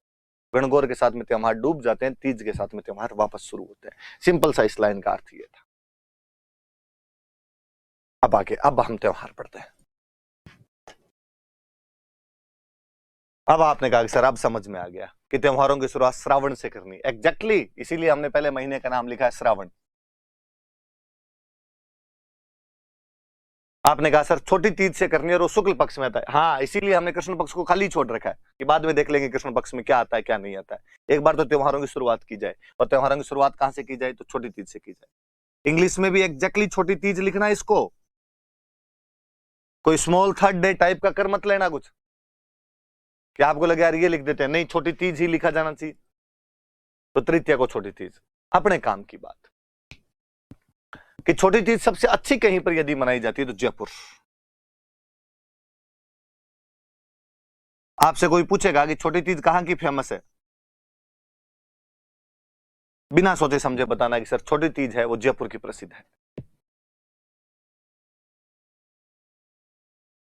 गणगौर के साथ में त्योहार डूब जाते हैं, तीज के साथ में त्योहार वापस शुरू होते हैं। सिंपल सा इस लाइन का अर्थ ये था। अब हम त्योहार पढ़ते हैं। अब आपने कहा कि सर अब समझ में आ गया कि त्योहारों की शुरुआत श्रावण से करनी। एग्जैक्टली इसीलिए हमने पहले महीने का नाम लिखा है श्रावण। आपने कहा सर छोटी तीज से करनी है और वो शुक्ल पक्ष में आता है। हाँ, इसीलिए हमने कृष्ण पक्ष को खाली छोड़ रखा है कि बाद में देख लेंगे कृष्ण पक्ष में क्या आता है क्या नहीं आता है। एक बार तो त्योहारों की शुरुआत की जाए, और त्योहारों की शुरुआत कहां से की जाए? तो छोटी तीज से की जाए। इंग्लिश में भी एग्जैक्टली छोटी तीज लिखना है इसको, कोई स्मॉल थर्ड डे टाइप का कर मत लेना कुछ कि आपको लगे यार ये लिख देते हैं। नहीं, छोटी तीज ही लिखा जाना चाहिए। तो तृतीया को छोटी तीज। अपने काम की बात कि छोटी तीज सबसे अच्छी कहीं पर यदि मनाई जाती है तो जयपुर। आपसे कोई पूछेगा कि छोटी तीज कहां की फेमस है, बिना सोचे समझे बताना कि सर छोटी तीज है वो जयपुर की प्रसिद्ध है।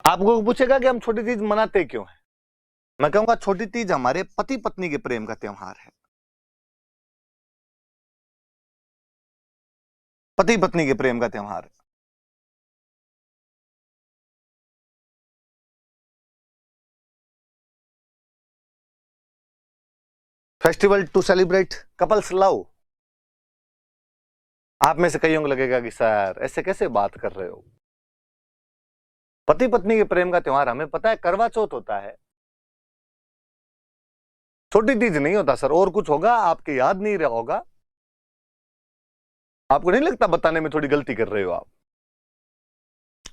आपको पूछेगा कि हम छोटी तीज मनाते क्यों हैं, मैं कहूंगा छोटी तीज हमारे पति पत्नी के प्रेम का त्योहार है। पति पत्नी के प्रेम का त्योहार है। Festival to celebrate couples love. आप में से कईयों को लगेगा कि सर ऐसे कैसे बात कर रहे हो, पति पत्नी के प्रेम का त्योहार हमें पता है करवा चौथ होता है, छोटी तीज नहीं होता सर। और कुछ होगा, आपके याद नहीं रहा होगा। आपको नहीं लगता बताने में थोड़ी गलती कर रहे हो आप?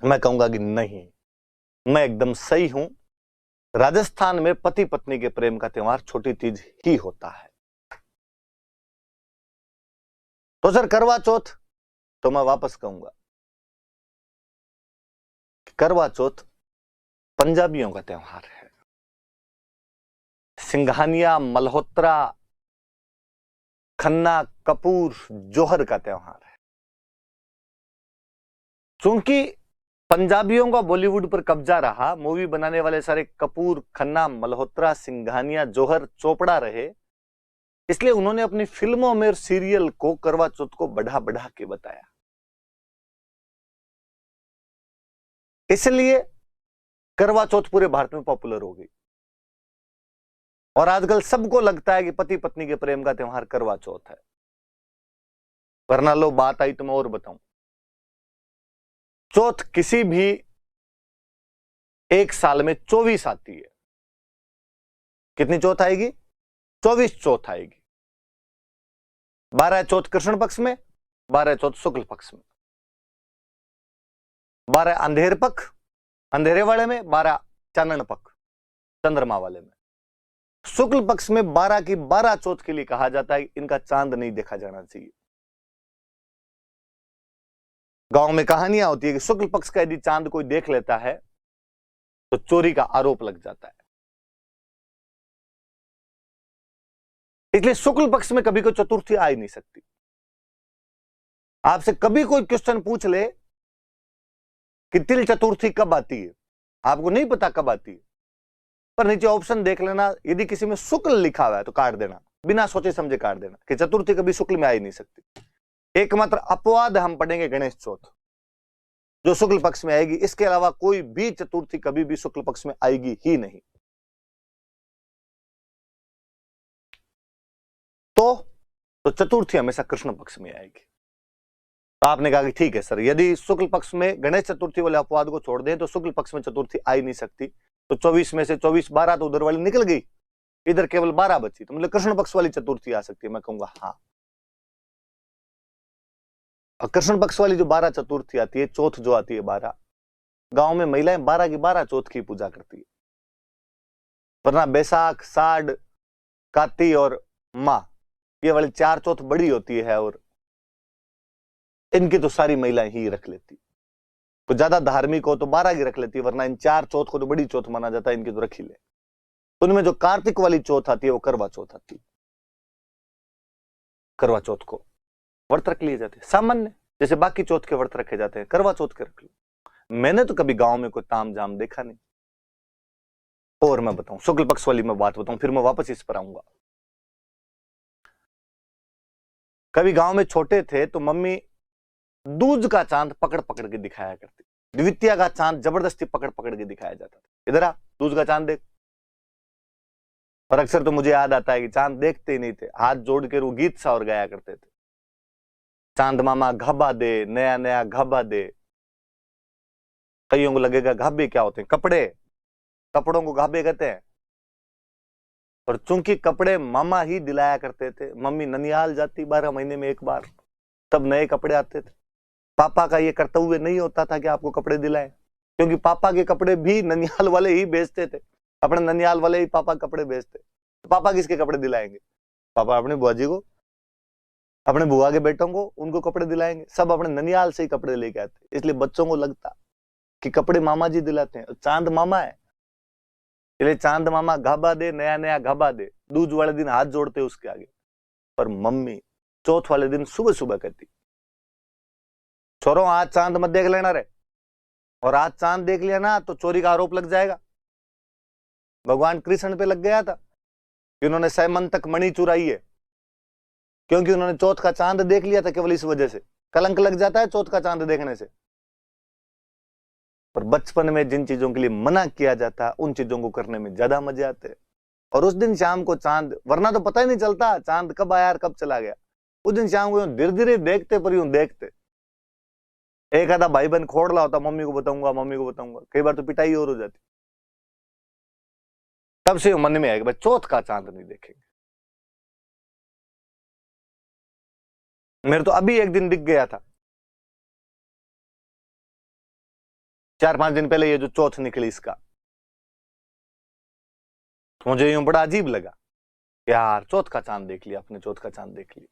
मैं कहूंगा कि नहीं, मैं एकदम सही हूं। राजस्थान में पति पत्नी के प्रेम का त्योहार छोटी तीज ही होता है। तो सर करवा चौथ, तो मैं वापस कहूंगा करवा चौथ पंजाबियों का त्योहार है। सिंघानिया, मल्होत्रा, खन्ना, कपूर, जौहर का त्योहार है। क्योंकि पंजाबियों का बॉलीवुड पर कब्जा रहा, मूवी बनाने वाले सारे कपूर, खन्ना, मल्होत्रा, सिंघानिया, जौहर, चोपड़ा रहे, इसलिए उन्होंने अपनी फिल्मों में और सीरियल को करवा चौथ को बढ़ा बढ़ा के बताया। इसलिए करवा चौथ पूरे भारत में पॉपुलर हो गई। और आजकल सबको लगता है कि पति पत्नी के प्रेम का त्योहार करवा चौथ है। वरना लो बात आई तो मैं और बताऊं। चौथ किसी भी एक साल में 24 आती है। कितनी चौथ आएगी? 24 चौथ आएगी। 12 चौथ कृष्ण पक्ष में, 12 चौथ शुक्ल पक्ष में, 12 अंधेर पक्ष अंधेरे वाले में, 12 चानन पक्ष चंद्रमा वाले में। शुक्ल पक्ष में 12 की 12 चौथ के लिए कहा जाता है इनका चांद नहीं देखा जाना चाहिए। गांव में कहानियां होती है कि शुक्ल पक्ष का यदि चांद कोई देख लेता है तो चोरी का आरोप लग जाता है। इसलिए शुक्ल पक्ष में कभी कोई चतुर्थी आ ही नहीं सकती। आपसे कभी कोई क्वेश्चन पूछ ले कि तिल चतुर्थी कब आती है, आपको नहीं पता कब आती है, पर नीचे ऑप्शन देख लेना, यदि किसी में शुक्ल लिखा हुआ है तो काट देना, बिना सोचे समझे काट देना कि चतुर्थी कभी शुक्ल में आ ही नहीं सकती। एकमात्र अपवाद हम पढ़ेंगे गणेश चौथ, जो शुक्ल पक्ष में आएगी। इसके अलावा कोई भी चतुर्थी कभी भी शुक्ल पक्ष में आएगी ही नहीं। तो चतुर्थी हमेशा कृष्ण पक्ष में आएगी। तो आपने कहा कि ठीक है सर, यदि शुक्ल पक्ष में गणेश चतुर्थी वाले अपवाद को छोड़ दें तो शुक्ल पक्ष में चतुर्थी आ ही नहीं सकती। तो 24 में से 24 12 तो उधर वाली निकल गई, इधर केवल 12 बची, तो मतलब कृष्ण पक्ष वाली चतुर्थी आ सकती है। मैं कहूंगा हाँ। और कृष्ण पक्ष वाली जो 12 चतुर्थी आती है, चौथ जो आती है 12, गांव में महिलाएं 12 की 12 चौथ की पूजा करती है। वरना बैसाख, साढ़, काती और माँ, ये वाली 4 चौथ बड़ी होती है और इनकी तो सारी महिलाएं ही रख लेती। तो ज्यादा धार्मिक हो तो 12 की रख लेती है, वरना इन 4 चौथ को तो बड़ी चौथ माना जाता है, इनकी तो रख ही ले। उनमें जो कार्तिक वाली चौथ आती है वो करवा चौथ आती है। करवा चौथ को व्रत रख लिए जाते हैं सामान्य, जैसे बाकी चौथ के व्रत रखे जाते हैं, करवा चौथ के रख लो। मैंने तो कभी गांव में कोई ताम जाम देखा नहीं। और मैं बताऊं, शुक्ल पक्ष वाली मैं बात बताऊं, फिर मैं वापस इस पर आऊंगा। कभी गांव में छोटे थे तो मम्मी दूज का चांद पकड़ पकड़ के दिखाया करती, द्वितीया का चांद जबरदस्ती पकड़ पकड़ के दिखाया जाता था, इधर आ दूज का चांद देख। और अक्सर तो मुझे याद आता है कि चांद देखते ही नहीं थे, हाथ जोड़ के वो गीत सा और गाया करते थे, चांद मामा घाबा दे, नया नया घाबा दे। कईयों को लगेगा घाबे क्या होते हैं, कपड़े, कपड़ों को घाबे कहते हैं। और चूंकि कपड़े मामा ही दिलाया करते थे, मम्मी ननिहाल जाती 12 महीने में एक बार, तब नए कपड़े आते थे। पापा का ये कर्तव्य नहीं होता था कि आपको कपड़े दिलाएं, क्योंकि पापा के कपड़े भी ननिहाल वाले ही बेचते थे, अपने ननिहाल वाले ही पापा कपड़े बेचते। तो पापा किसके कपड़े दिलाएंगे? पापा अपने बुआ जी को, अपने बुआ के बेटों को, उनको कपड़े दिलाएंगे। सब अपने ननिहाल से ही कपड़े लेके आते, इसलिए बच्चों को लगता कि कपड़े मामा जी दिलाते हैं, चांद मामा है, इसलिए चांद मामा घाबा दे, नया नया घाबा दे। दूज वाले दिन हाथ जोड़ते उसके आगे। पर मम्मी चौथ वाले दिन सुबह सुबह कहती, छोरो आज चांद मत देख लेना रे, और आज चांद देख लिया ना तो चोरी का आरोप लग जाएगा। भगवान कृष्ण पे लग गया था कि उन्होंने सैमंतक मणि चुराई है, क्योंकि उन्होंने चौथ का चांद देख लिया था। केवल इस वजह से कलंक लग जाता है चौथ का चांद देखने से। पर बचपन में जिन चीजों के लिए मना किया जाता है उन चीजों को करने में ज्यादा मजे आते हैं। और उस दिन शाम को चांद, वरना तो पता ही नहीं चलता चांद कब आया और कब चला गया। उस दिन शाम को धीरे धीरे देखते, पर यूं देखते। एक आधा भाई बहन खोड़ ला होता, मम्मी को बताऊंगा, मम्मी को बताऊंगा, कई बार तो पिटाई और हो जाती। तब से मन में आएगा भाई चौथ का चांद नहीं देखेंगे। मेरे तो अभी एक दिन दिख गया था, 4-5 दिन पहले, ये जो चौथ निकली इसका, तो मुझे यूं बड़ा अजीब लगा, यार चौथ का चांद देख लिया अपने, चौथ का चांद देख लिया।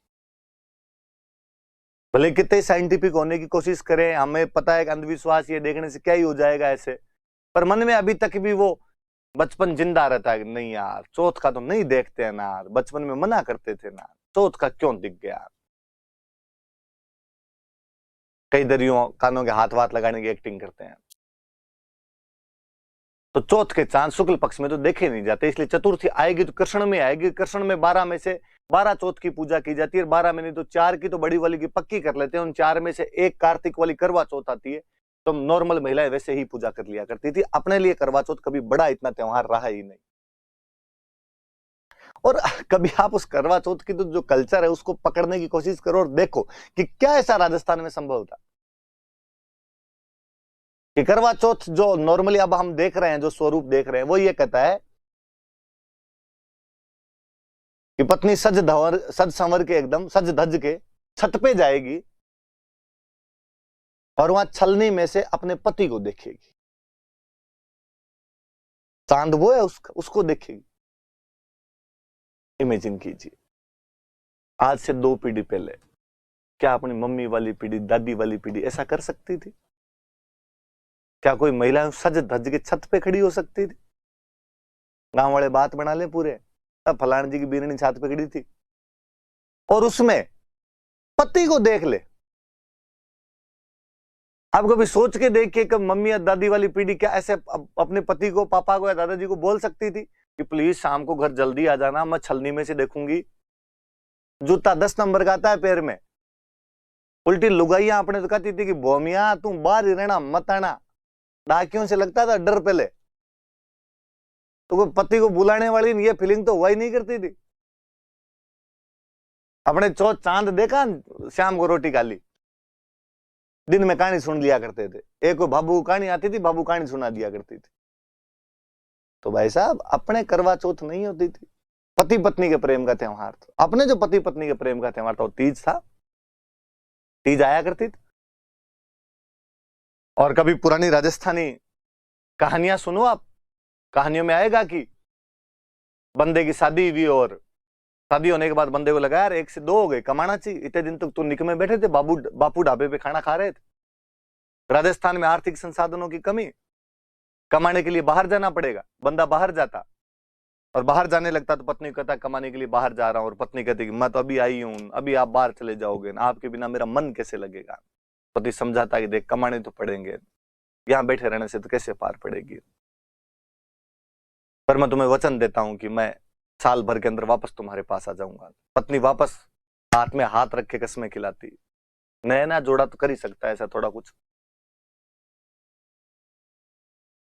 भले कितने साइंटिफिक होने की कोशिश करें, हमें पता है कि अंधविश्वास ये देखने से क्या ही हो जाएगा ऐसे, पर मन में अभी तक भी वो बचपन जिंदा रहता है कि नहीं यार चौथ का तो नहीं देखते हैं ना, बचपन में मना करते थे ना, चौथ का क्यों दिख गया। कई दरियों कानों के हाथ वाथ लगाने की एक्टिंग करते हैं। तो चौथ के चांद शुक्ल पक्ष में तो देखे नहीं जाते, इसलिए चतुर्थी आएगी तो कृष्ण में आएगी। कृष्ण में 12 में से 12 चौथ की पूजा की जाती है, 12 में नहीं तो 4 की तो बड़ी वाली की पक्की कर लेते हैं। उन 4 में से एक कार्तिक वाली करवा चौथ आती है, तो नॉर्मल महिलाएं वैसे ही पूजा कर लिया करती थी। अपने लिए करवा चौथ कभी बड़ा इतना त्योहार रहा ही नहीं। और कभी आप उस करवा चौथ की तो जो कल्चर है उसको पकड़ने की कोशिश करो और देखो कि क्या ऐसा राजस्थान में संभव था कि करवा चौथ जो नॉर्मली अब हम देख रहे हैं, जो स्वरूप देख रहे हैं, वो ये कहता है कि पत्नी सज संवर के, एकदम सज धज के छत पे जाएगी और वहां छलनी में से अपने पति को देखेगी। चांद वो है उसको देखेगी। इमेजिन कीजिए, आज से 2 पीढ़ी पहले क्या अपनी मम्मी वाली पीढ़ी, दादी वाली पीढ़ी ऐसा कर सकती थी? क्या कोई महिला सज धज के छत पे खड़ी हो सकती थी? गांव वाले बात बना ले पूरे, अब फलान जी की बीरनी छत पे खड़ी थी और उसमें पति को देख ले। आप कभी सोच के देखिए कि मम्मी या दादी वाली पीढ़ी क्या ऐसे अपने पति को, पापा को या दादाजी को बोल सकती थी कि प्लीज शाम को घर जल्दी आ जाना, मैं छलनी में से देखूंगी। जूता 10 नंबर का आता है पैर में। उल्टी लुगाइयां अपने तो कहती थी कि बोमिया तू बाहर ही रहना, मत आना। डाकियों से लगता था डर पहले, तो कोई पति को बुलाने वाली ये फीलिंग तो हुआ ही नहीं करती थी। अपने चौथ चांद देखा, शाम को रोटी खा ली, दिन में कहानी सुन लिया करते थे। एक कोई बाबू कहानी आती थी, बाबू कहानी सुना दिया करती थी। तो भाई साहब अपने करवा चौथ नहीं होती थी, पति पत्नी के प्रेम का त्योहार था। अपने जो पति पत्नी के प्रेम का त्योहार था वो तीज था, तीज आया करती थी। और कभी पुरानी राजस्थानी कहानियां सुनो आप, कहानियों में आएगा कि बंदे की शादी हुई और शादी होने के बाद बंदे को लगा यार 1 से 2 हो गए, कमाना चाहिए। इतने दिन तक तो निकमे बैठे थे, बापू ढाबे पे खाना खा रहे थे। राजस्थान में आर्थिक संसाधनों की कमी, कमाने के लिए बाहर जाना पड़ेगा। बंदा बाहर जाता और बाहर जाने लगता तो पत्नी कहता कमाने के लिए बाहर जा रहा हूं, और पत्नी कहती कि मैं तो अभी आई हूं, अभी आप बाहर चले जाओगे ना, आपके बिना मेरा मन कैसे लगेगा। पति समझाता कि देख कमाने तो पड़ेंगे, यहां बैठे रहने से तो कैसे पार पड़ेगी, पर मैं तुम्हें वचन देता हूं कि मैं साल भर के अंदर वापस तुम्हारे पास आ जाऊंगा। पत्नी वापस हाथ में हाथ रख के कसमें खिलाती। नया जोड़ा तो कर ही सकता है ऐसा थोड़ा कुछ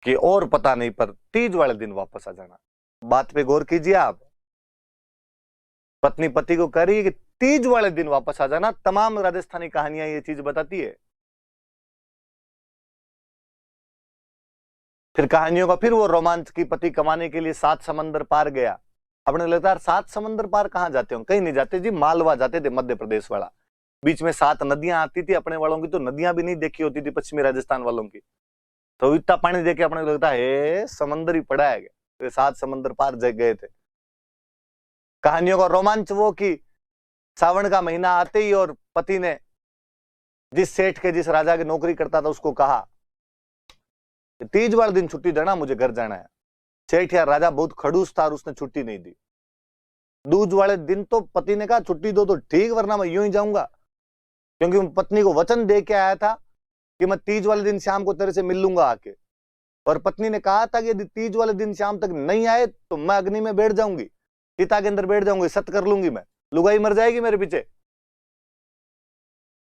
कि और पता नहीं, पर तीज वाले दिन वापस आ जाना। बात पे गौर कीजिए आप। पत्नी पति को कह रही है कि तीज वाले दिन वापस आ जाना। तमाम राजस्थानी कहानियां ये चीज बताती है। फिर कहानियों का फिर वो रोमांच की पति कमाने के लिए 7 समंदर पार गया। अपने लगता है 7 समंदर पार कहां जाते हो? कहीं नहीं जाते जी, मालवा जाते थे, मध्य प्रदेश वाला। बीच में 7 नदियां आती थी, अपने वालों की तो नदियां भी नहीं देखी होती थी, पश्चिमी राजस्थान वालों की। तो इतना पानी देखे अपने को लगता है समंदर ही पड़ा है, तो 7 समंदर पार गए थे। कहानियों का रोमांच वो कि सावन का महीना आते ही और पति ने जिस सेठ के, जिस राजा की नौकरी करता था उसको कहा तीज वाले दिन छुट्टी देना, मुझे घर जाना है। सेठ या राजा बहुत खड़ूस था और उसने छुट्टी नहीं दी। दूज वाले दिन तो पति ने कहा छुट्टी दो तो ठीक, वरना मैं यूं ही जाऊंगा, क्योंकि मैं पत्नी को वचन दे के आया था कि मैं तीज वाले दिन शाम को तेरे से मिल लूंगा आके। और पत्नी ने कहा था कि यदि तीज वाले दिन शाम तक नहीं आए तो मैं अग्नि में बैठ जाऊंगी, चिता के अंदर बैठ जाऊंगी, सत कर लूंगी, मैं लुगाई मर जाएगी मेरे पीछे।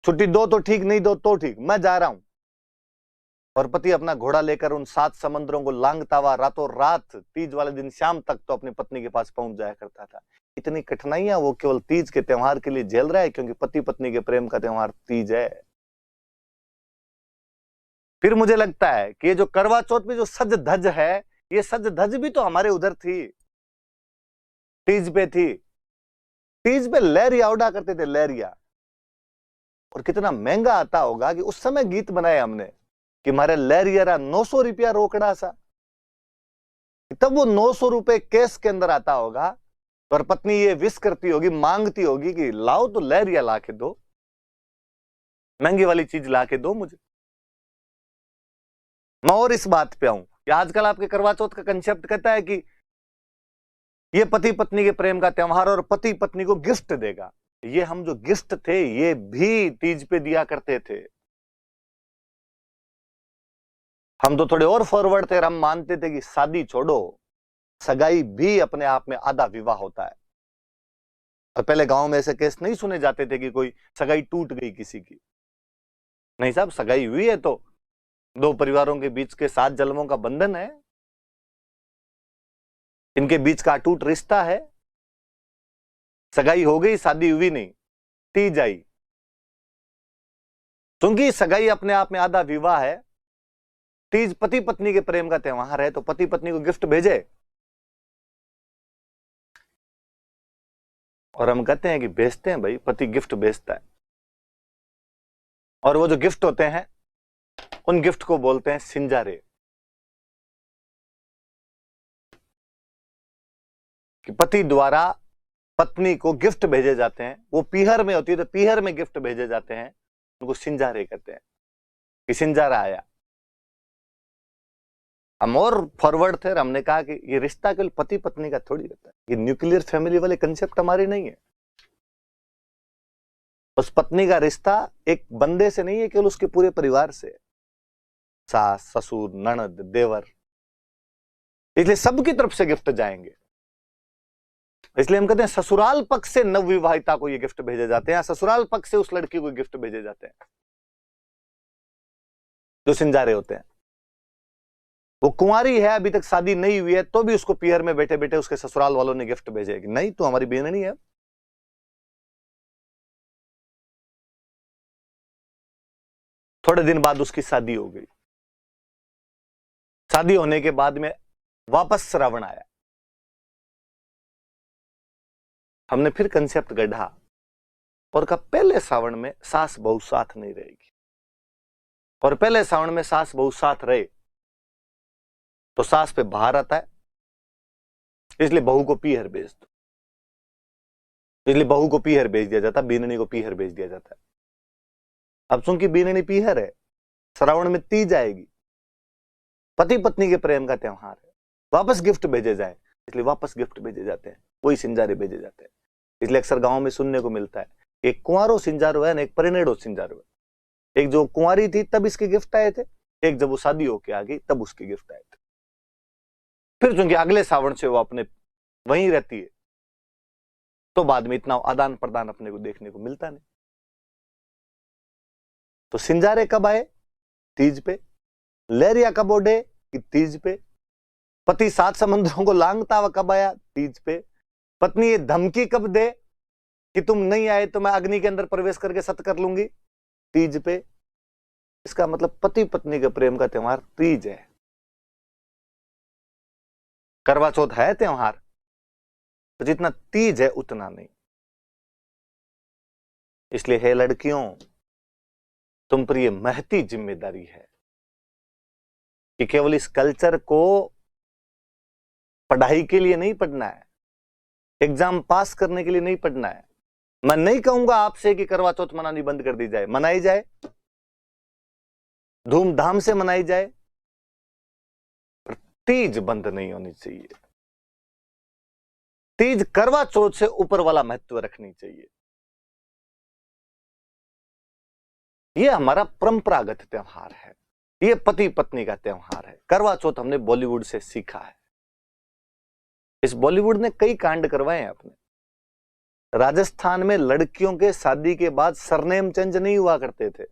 छुट्टी दो तो ठीक, नहीं दो तो ठीक, मैं जा रहा हूं। और पति अपना घोड़ा लेकर उन 7 समंदरों को लांघता हुआ रातों रात तीज वाले दिन शाम तक तो अपनी पत्नी के पास पहुंच जाया करता था। इतनी कठिनाइयां वो केवल तीज के त्योहार के लिए झेल रहा है, क्योंकि पति पत्नी के प्रेम का त्योहार तीज है। फिर मुझे लगता है कि ये जो करवा चौथ में जो सज धज है, ये सज धज भी तो हमारे उधर थी, तीज पे थी। तीज पे लहरिया उड़ा करते थे, लहरिया। और कितना महंगा आता होगा कि उस समय गीत बनाए हमने कि मारे लहरिया 900 रुपया रोकड़ा सा। तब वो 900 रुपए केस के अंदर आता होगा और पत्नी ये विश करती होगी, मांगती होगी कि लाओ तो लहरिया ला के दो, महंगी वाली चीज ला के दो मुझे। मैं और इस बात पे आऊं कि आजकल आपके करवा चौथ का कंसेप्ट कहता है कि ये पति पत्नी के प्रेम का त्योहार और पति पत्नी को गिफ्ट देगा। ये हम जो गिफ्ट थे ये भी तीज पे दिया करते थे। हम तो थोड़े और फॉरवर्ड थे, हम मानते थे कि शादी छोड़ो, सगाई भी अपने आप में आधा विवाह होता है। और पहले गांव में ऐसे केस नहीं सुने जाते थे कि कोई सगाई टूट गई किसी की। नहीं साहब, सगाई हुई है तो 2 परिवारों के बीच के 7 जन्मों का बंधन है, इनके बीच का अटूट रिश्ता है। सगाई हो गई, शादी हुई नहीं, तीज आई। क्योंकि सगाई अपने आप में आधा विवाह है, तीज पति पत्नी के प्रेम का त्योहार है, तो पति पत्नी को गिफ्ट भेजे। और हम कहते हैं कि भेजते हैं भाई, पति गिफ्ट भेजता है। और वो जो गिफ्ट होते हैं उन गिफ्ट को बोलते हैं सिंजारे। कि पति द्वारा पत्नी को गिफ्ट भेजे जाते हैं। वो पीहर में होती है तो पीहर में गिफ्ट भेजे जाते हैं, उनको सिंजारे कहते हैं कि सिंजारा आया। हम और फॉरवर्ड थे, हमने कहा कि ये रिश्ता केवल पति पत्नी का थोड़ी रहता है, ये न्यूक्लियर फैमिली वाले कंसेप्ट हमारे नहीं है। उस पत्नी का रिश्ता एक बंदे से नहीं है, केवल उसके पूरे परिवार से, सास ससुर ननद देवर, इसलिए सबकी तरफ से गिफ्ट जाएंगे। इसलिए हम कहते हैं ससुराल पक्ष से नवविवाहिता को ये गिफ्ट भेजे जाते हैं, ससुराल पक्ष से उस लड़की को गिफ्ट भेजे जाते हैं जो सिंजारे होते हैं। वो कुंवारी है, अभी तक शादी नहीं हुई है, तो भी उसको पीहर में बैठे बैठे उसके ससुराल वालों ने गिफ्ट भेजे कि नहीं, तो हमारी बहन नहीं है। थोड़े दिन बाद उसकी शादी हो गई। शादी होने के बाद में वापस श्रावण आया, हमने फिर कंसेप्ट गढ़ा और कहा पहले सावन में सास बहू साथ नहीं रहेगी, और पहले सावन में सास बहू साथ रहे तो सास पे भार आता है, इसलिए बहू को पीहर भेज दो। इसलिए बहू को पीहर भेज दिया जाता, बीननी को पीहर भेज दिया जाता है। अब चूंकि बीननी पीहर है, श्रावण में तीज आएगी, पति पत्नी के प्रेम का त्योहार है, वापस गिफ्ट भेजे जाए, इसलिए वापस गिफ्ट भेजे जाते हैं, वही सिंजारे भेजे जाते हैं। इसलिए अक्सर गांव में सुनने को मिलता है, एक कुंवारो सिंजारो है ना, एक परिनेड़ो सिंजारो है। एक जो कुंवारी थी तब इसके गिफ्ट आए थे, एक जब वो शादी होके आ गई तब उसके गिफ्ट आए थे। फिर चूंकि अगले सावन से वो अपने वहीं रहती है, तो बाद में इतना आदान प्रदान अपने को देखने को मिलता नहीं। तो सिंजारे कब आए? तीज पे। लहरिया कब ओढ़े? कि तीज पे। पति 7 समुद्रों को लांघता हुआ कब आया? तीज पे। पत्नी ये धमकी कब दे कि तुम नहीं आए तो मैं अग्नि के अंदर प्रवेश करके सत कर लूंगी? तीज पे। इसका मतलब पति पत्नी के प्रेम का त्योहार तीज है। करवा चौथ है त्योहार, तो जितना तीज है उतना नहीं। इसलिए हे लड़कियों, तुम पर यह महती जिम्मेदारी है कि केवल इस कल्चर को पढ़ाई के लिए नहीं पढ़ना है, एग्जाम पास करने के लिए नहीं पढ़ना है। मैं नहीं कहूंगा आपसे कि करवा चौथ मनानी बंद कर दी जाए, मनाई जाए, धूमधाम से मनाई जाए, पर तीज बंद नहीं होनी चाहिए। तीज करवा चौथ से ऊपर वाला महत्व रखनी चाहिए। यह हमारा परंपरागत त्योहार है, यह पति पत्नी का त्योहार है। करवा चौथ हमने बॉलीवुड से सीखा है। इस बॉलीवुड ने कई कांड करवाए हैं अपने। राजस्थान में लड़कियों के शादी के बाद सरनेम चेंज नहीं हुआ करते थे।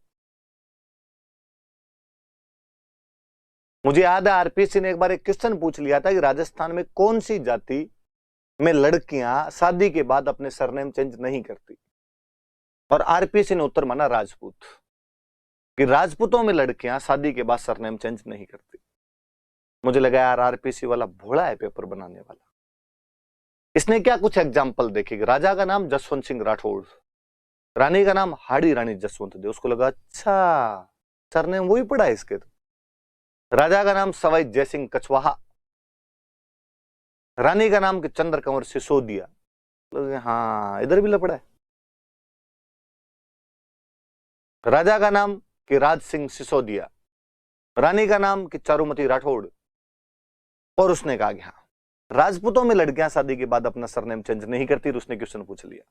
मुझे याद है आरपीसी ने एक बार एक क्वेश्चन पूछ लिया था कि राजस्थान में कौन सी जाति में लड़कियां शादी के बाद अपने सरनेम चेंज नहीं करती, और आरपीसी ने उत्तर माना राजपूत, कि राजपूतों में लड़कियां शादी के बाद सरनेम चेंज नहीं करती। मुझे लगा यार आरपीसी वाला भोला है पेपर बनाने वाला। इसने क्या कुछ एग्जाम्पल देखे, राजा का नाम जसवंत सिंह राठौड़, रानी का नाम हाड़ी रानी जसवंत दे। उसको लगा अच्छा सरनेम वही पड़ा है इसके। तो राजा का नाम सवाई जयसिंह कछवाहा, रानी का नाम के चंद्र कंवर सिसोदिया। हाँ इधर भी लपड़ा है। राजा का नाम कि राज सिंह सिसोदिया, रानी का नाम कि चारुमती राठौड़। और उसने कहा कि हाँ राजपूतों में लड़कियां शादी के बाद अपना सरनेम चेंज नहीं करती। और उसने क्वेश्चन पूछ लिया।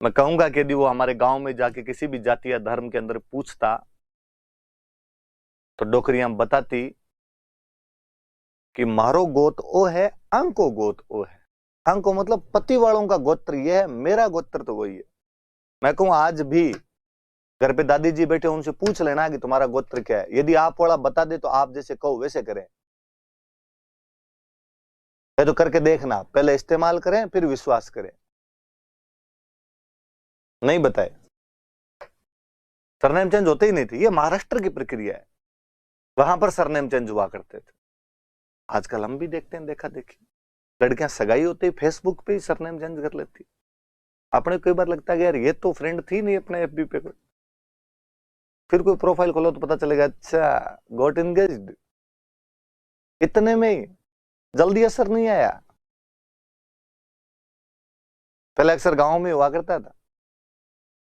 मैं कहूंगा कि यदि वो हमारे गांव में जाके किसी भी जाति या धर्म के अंदर पूछता तो डोकरियां बताती कि मारो गोत ओ है, अंको गोत ओ है। अंको मतलब पति वालों का गोत्र ये है, मेरा गोत्र तो वही है। मैं कहूं आज भी घर पे दादी जी बैठे, उनसे पूछ लेना कि तुम्हारा गोत्र क्या है। यदि आप वाला बता दे तो आप जैसे कहो वैसे करें। तो करके देखना, पहले इस्तेमाल करें फिर विश्वास करें। नहीं बताए सरनेम चेंज होते ही नहीं थे। ये महाराष्ट्र की प्रक्रिया है, वहां पर सरनेम चेंज हुआ करते थे। आजकल हम भी देखते हैं, देखा देखी लड़कियां सगाई होती है फेसबुक पे ही सरनेम चेंज कर लेती। अपने कई बार लगता है यार ये तो फ्रेंड थी नहीं अपने एफबी पे कोई, फिर कोई प्रोफाइल खोलो तो पता चलेगा अच्छा गॉट एंगेज्ड। इतने में ही जल्दी असर नहीं आया। पहले अक्सर गांव में हुआ करता था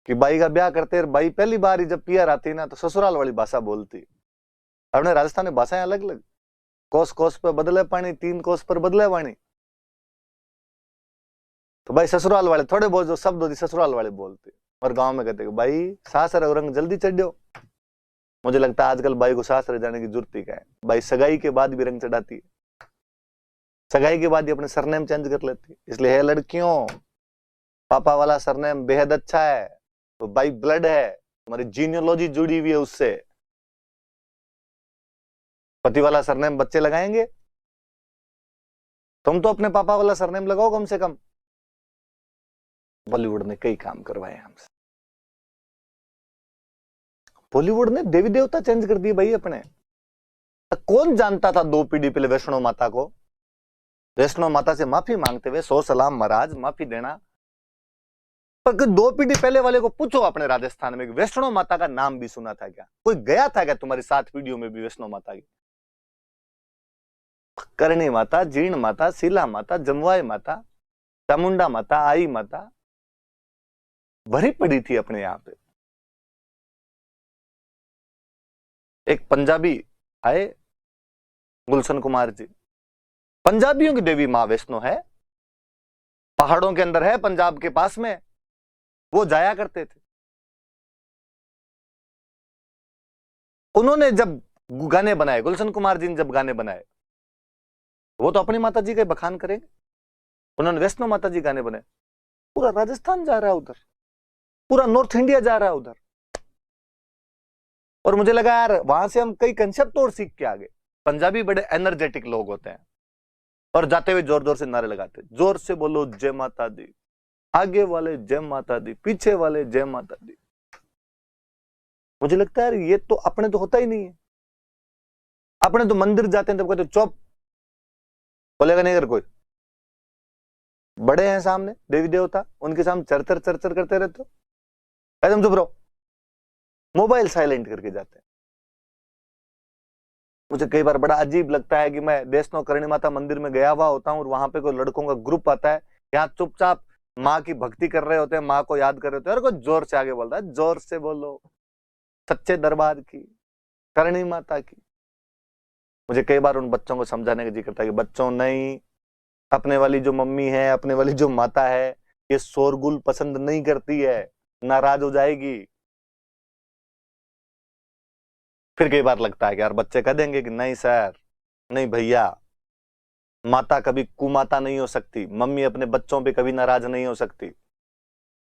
कि बाई का ब्याह करते, बाई पहली बार ही जब पियर आती ना तो ससुराल वाली भाषा बोलती। अपने राजस्थान में भाषाएं अलग अलग, कोस कोस पर बदले पानी, 3 कोस पर बदले पानी। तो भाई ससुराल वाले थोड़े बहुत जो शब्द होती ससुराल वाले बोलते, और गांव में कहते भाई सासर रंग जल्दी चढ़ो। मुझे लगता है आजकल बाई को सासर जाने की जरूरत ही क्या है। बाई सगाई के बाद भी रंग चढ़ाती है, सगाई के बाद ही अपने सरनेम चेंज कर लेती है। इसलिए है लड़कियों, पापा वाला सरनेम बेहद अच्छा है, तो बाई ब्लड है, तुम्हारी जीनियोलॉजी जुड़ी हुई है उससे। पति वाला सरनेम बच्चे लगाएंगे, तुम तो अपने पापा वाला सरनेम लगाओ कम से कम। बॉलीवुड ने कई काम करवाए हमसे। बॉलीवुड ने देवी देवता चेंज कर दिए भाई अपने। तो कौन जानता था 2 पीढ़ी पहले वैष्णो माता को? वैष्णो माता से माफी मांगते हुए 100 सलाम महाराज माफी देना। पर 2 पीढ़ी पहले वाले को पूछो अपने राजस्थान में वैष्णो माता का नाम भी सुना था क्या? कोई गया था क्या तुम्हारी 7 पीढ़ियों में भी वैष्णो माता की? करणी माता, जीर्ण माता, शीला माता, जमवाई माता, चामुंडा माता, आई माता भरी पड़ी थी अपने यहां पे। एक पंजाबी आए, गुलशन कुमार जी, पंजाबियों की देवी मां वैष्णो है, पहाड़ों के अंदर है, पंजाब के पास में, वो जाया करते थे। उन्होंने जब गाने बनाए, गुलशन कुमार जी ने जब गाने बनाए, वो तो अपनी माता जी का बखान करेंगे, उन्होंने वैष्णो माता जी गाने बनाए। पूरा राजस्थान जा रहा है उधर, पूरा नॉर्थ इंडिया जा रहा है उधर। और मुझे लगा यार वहां से हम कई कंसेप्ट और सीख के आ गए। पंजाबी बड़े एनर्जेटिक लोग होते हैं और जाते हुए जोर जोर से नारे लगाते, जोर से बोलो जय माता दी, आगे वाले जय माता दी, पीछे वाले जय माता दी। मुझे लगता है यार ये तो अपने तो होता ही नहीं है। अपने तो मंदिर जाते हैं तब कहते चुप, बोलेगा नहीं अगर कोई, बड़े हैं सामने देवी देवता, उनके सामने चरचर चरचर करते रहते हो, एकदम चुप रहो, मोबाइल साइलेंट करके जाते हैं। मुझे कई बार बड़ा अजीब लगता है कि मैं वैष्णो करणी माता मंदिर में गया हुआ होता हूँ और वहां पे कोई लड़कों का ग्रुप आता है, यहाँ चुपचाप माँ की भक्ति कर रहे होते हैं, माँ को याद कर रहे होते हैं, और कोई जोर से आगे बोलता है, जोर से बोलो सच्चे दरबार की, करणी माता की। मुझे कई बार उन बच्चों को समझाने का जी करता है कि बच्चों नहीं, अपने वाली जो मम्मी है, अपने वाली जो माता है, ये शोरगुल पसंद नहीं करती है, नाराज हो जाएगी। फिर कई बार लगता है कि यार बच्चे कह देंगे कि नहीं सर, नहीं भैया, माता कभी कुमाता नहीं हो सकती, मम्मी अपने बच्चों पे कभी नाराज नहीं हो सकती,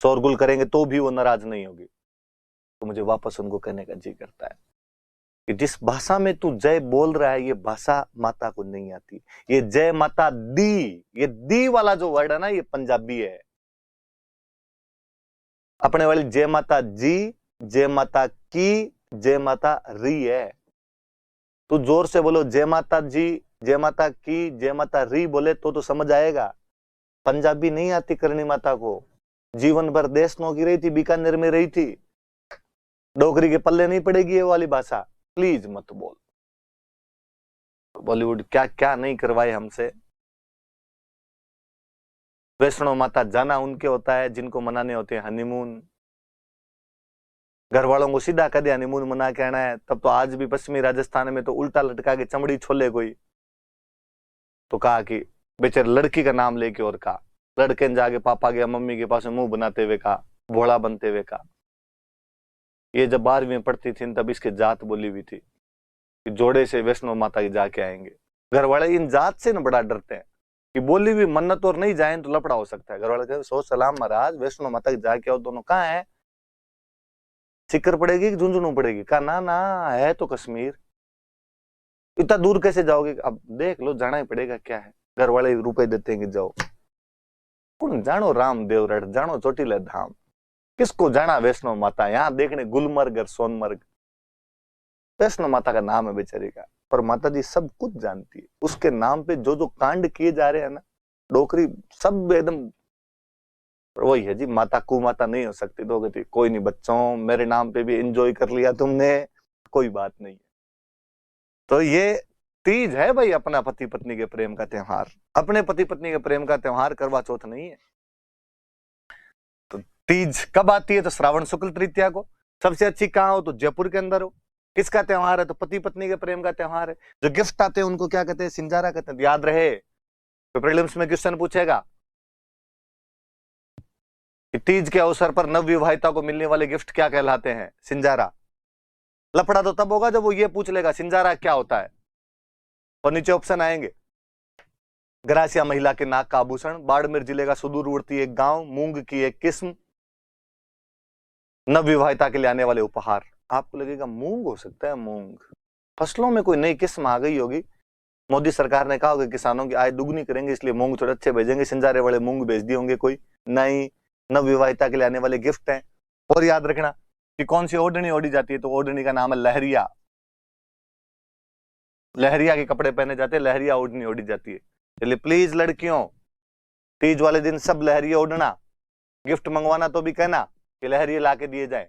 शोरगुल करेंगे तो भी वो नाराज नहीं होगी। तो मुझे वापस उनको कहने का जी करता है कि जिस भाषा में तू जय बोल रहा है, ये भाषा माता को नहीं आती। ये जय माता दी, ये दी वाला जो वर्ड है ना, ये पंजाबी है। अपने वाली जय माता जी, जय माता की, जय माता री है। तू जोर से बोलो जय माता जी, जय माता की, जय माता री बोले तो समझ आएगा। पंजाबी नहीं आती करणी माता को, जीवन भर देश नौ की रही थी, बीकानेर में रही थी, डोगरी के पल्ले नहीं पड़ेगी ये वाली भाषा। प्लीज मत बोल। बॉलीवुड क्या क्या नहीं करवाए हमसे। वैष्णो माता जाना उनके होता है जिनको मनाने होते हैं हनीमून। घर वालों को सीधा कदे हनीमून मना के आना है, तब तो आज भी पश्चिमी राजस्थान में तो उल्टा लटका के चमड़ी छोले कोई। तो कहा कि बेचारे लड़की का नाम लेके, और कहा लड़के ने जाके पापा के मम्मी के पास मुंह बनाते हुए कहा, भोला बनते हुए कहा। ये जब 12वीं में पढ़ती थी तब इसके जात बोली हुई थी कि जोड़े से वैष्णो माता की जाके आएंगे। घर वाले इन जात से न बड़ा डरते हैं कि बोली हुई मन्नत और नहीं जाए तो लफड़ा हो सकता है। घर वाले कहते सो सलाम महाराज, वैष्णो माता की जाके आओ, दोनों कहाँ है, सिक्कर पड़ेगी कि झुंझुनू पड़ेगी? कहा ना ना, है तो कश्मीर, इतना दूर कैसे जाओगे? अब देख लो, जाना ही पड़ेगा, क्या है। घर वाले रुपए देते हैं कि जाओ। जानो रामदेव रट, जानो चोटीला धाम, किसको जाना वैष्णो माता, यहाँ देखने गुलमर्ग और सोनमर्ग। वैष्णो माता का नाम है बेचारी का, पर माता जी सब कुछ जानती है। उसके नाम पे जो जो कांड किए जा रहे हैं ना, डोकरी सब एकदम वही है जी। माता कुमाता नहीं हो सकती। दो गति कोई नहीं बच्चों, मेरे नाम पे भी एंजॉय कर लिया तुमने, कोई बात नहीं है। तो ये तीज है भाई, अपना पति पत्नी के प्रेम का त्योहार। अपने पति पत्नी के प्रेम का त्योहार करवा चौथ नहीं है। तो तीज कब आती है? तो श्रावण शुक्ल तृतीया को। सबसे अच्छी कहाँ हो? तो जयपुर के अंदर हो। किसका त्योहार है? तो पति पत्नी के प्रेम का त्योहार है। जो गिफ्ट आते हैं उनको क्या कहते हैं? सिंजारा कहते हैं। याद रहे, तो प्रीलिम्स में क्वेश्चन पूछेगा कि तीज के अवसर पर नवविवाहिता को मिलने वाले गिफ्ट क्या कहलाते हैं? सिंजारा। लफड़ा तो तब होगा जब वो ये पूछ लेगा सिंजारा क्या होता है। और नीचे ऑप्शन आएंगे, ग्रासिया महिला के नाक का आभूषण, बाड़मेर जिले का सुदूरवर्ती एक गांव, मूंग की एक किस्म, नवविवाहिता के लिए आने वाले उपहार। आपको लगेगा मूंग हो सकता है, मूंग फसलों में कोई नई किस्म आ गई होगी। मोदी सरकार ने कहा होगा किसानों की आय दुगनी करेंगे, इसलिए मूंग थोड़े अच्छे भेजेंगे, सिंजारे वाले मूंग भेज दिए होंगे कोई। नहीं, नवविवाहिता के लिए आने वाले गिफ्ट हैं। और याद रखना कि कौन सी ओढ़नी ओढ़ी जाती है? तो ओढ़नी का नाम है लहरिया। लहरिया के कपड़े पहने जाते हैं, लहरिया ओढ़नी ओढ़ी जाती है। चलिए प्लीज लड़कियों, तीज वाले दिन सब लहरिया ओढ़ना। गिफ्ट मंगवाना तो भी कहना कि लहरिया ला के दिए जाए।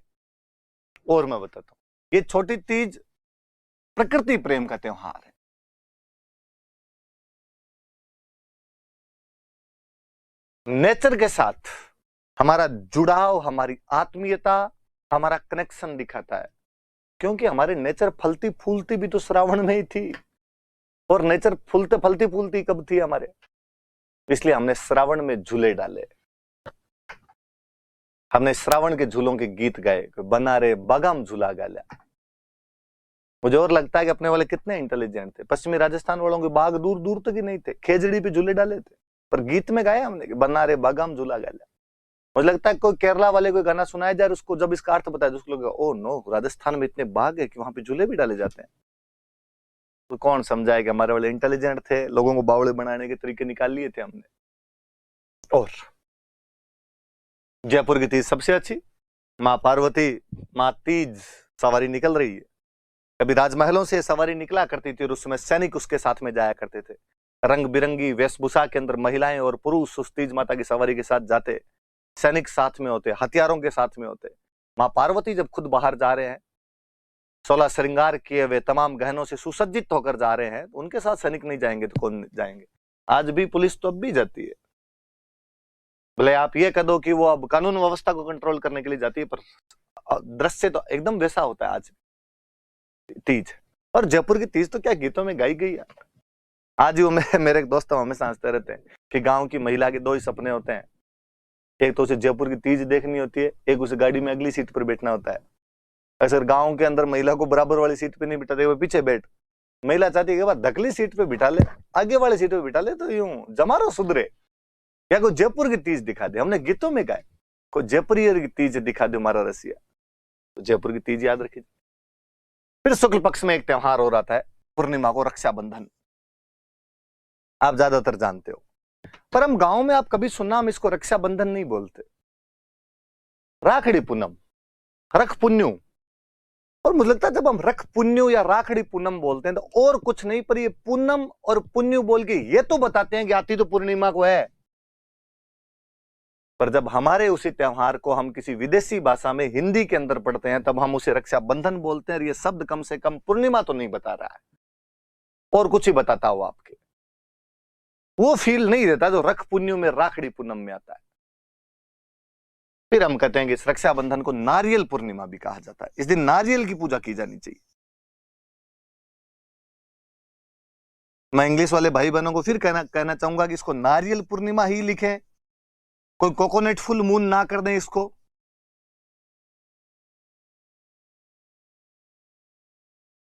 और मैं बताता हूं, ये छोटी तीज प्रकृति प्रेम का त्योहार है। नेचर के साथ हमारा जुड़ाव, हमारी आत्मीयता, हमारा कनेक्शन दिखाता है, क्योंकि हमारे नेचर फलती फूलती भी तो श्रावण में ही थी, और नेचर फूलते फलती फूलती कब थी हमारे, इसलिए हमने श्रावण में झूले डाले, हमने श्रावण के झूलों के गीत गाए, बना रे बगम झूला गाला। मुझे और लगता है कि अपने वाले कितने इंटेलिजेंट थे। पश्चिमी राजस्थान वालों के बाग दूर दूर तक ही नहीं थे, खेजड़ी पे झूले डाले थे, पर गीत में गाया हमने कि बना रे बगम झूला गाला। मुझे लगता है कोई केरला वाले कोई गाना सुनाया जाए, उसको जब इसका अर्थ बताया, उसको लगेगा ओ नो, राजस्थान में इतने बाग है कि वहां पे झूले भी डाले जाते हैं। तो कौन समझाए कि हमारे वाले इंटेलिजेंट थे, लोगों को बावड़े बनाने के तरीके निकाल लिए थे हमने। और जयपुर की तीज सबसे अच्छी, माँ पार्वती, माँ तीज सवारी निकल रही है। कभी राजमहलों से सवारी निकला करती थी और उस समय सैनिक उसके साथ में जाया करते थे। रंग बिरंगी वेशभूषा के अंदर महिलाएं और पुरुष उस तीज माता की सवारी के साथ जाते, सैनिक साथ में होते, हथियारों के साथ में होते। माँ पार्वती जब खुद बाहर जा रहे हैं, 16 श्रृंगार किए हुए तमाम गहनों से सुसज्जित होकर जा रहे हैं, उनके साथ सैनिक नहीं जाएंगे तो कौन जाएंगे। आज भी पुलिस तो अब भी जाती है, भले आप ये कह दो कि वो अब कानून व्यवस्था को कंट्रोल करने के लिए जाती है, पर दृश्य तो एकदम वैसा होता है आज तीज। और जयपुर की तीज तो क्या गीतों में गाई गई है। आज ही वो मेरे एक दोस्त हमेशा हंसते रहते हैं कि गांव की महिला के दो ही सपने होते हैं, एक तो उसे जयपुर की तीज देखनी होती है, एक उसे गाड़ी में अगली सीट पर बैठना होता है। ऐसे गांव के अंदर महिला को बराबर वाली सीट पे नहीं बिठाते, वो पीछे बैठ, महिला चाहती है कि धकली सीट पे बिठा ले, आगे वाली सीट पे बिठा ले, तो यूं जमारो सुधरे। या कोई जयपुर की तीज दिखा दे, हमने गीतों में गाए, कोई जयपुरी की तीज दिखा दे हमारा रसिया, तो जयपुर की तीज याद रखिए। फिर शुक्ल पक्ष में एक त्योहार हो रहा है, पूर्णिमा को, रक्षाबंधन, आप ज्यादातर जानते हो, पर हम गांव में आप कभी सुनना, हम इसको रक्षाबंधन नहीं बोलते, राखड़ी पूनम, रख पुन्यू। और मुझे लगता है जब हम रख पुन्यू या राखड़ी पूनम बोलते हैं तो और कुछ नहीं, पर ये पूनम और पुन्यू बोल के ये तो बताते हैं कि आती तो पूर्णिमा को है, पर जब हमारे उसी त्योहार को हम किसी विदेशी भाषा में हिंदी के अंदर पढ़ते हैं तब हम उसे रक्षाबंधन बोलते हैं। और ये शब्द कम से कम पूर्णिमा तो नहीं बता रहा है, और कुछ ही बताता हो आपके, वो फील नहीं देता जो रख पुन्यू में, राखड़ी पूनम में आता है। फिर हम कहते हैं कि इस रक्षाबंधन को नारियल पूर्णिमा भी कहा जाता है, इस दिन नारियल की पूजा की जानी चाहिए। मैं इंग्लिश वाले भाई बहनों को फिर कहना चाहूंगा कि इसको नारियल पूर्णिमा ही लिखें, कोई कोकोनट फुल मून ना कर दें इसको।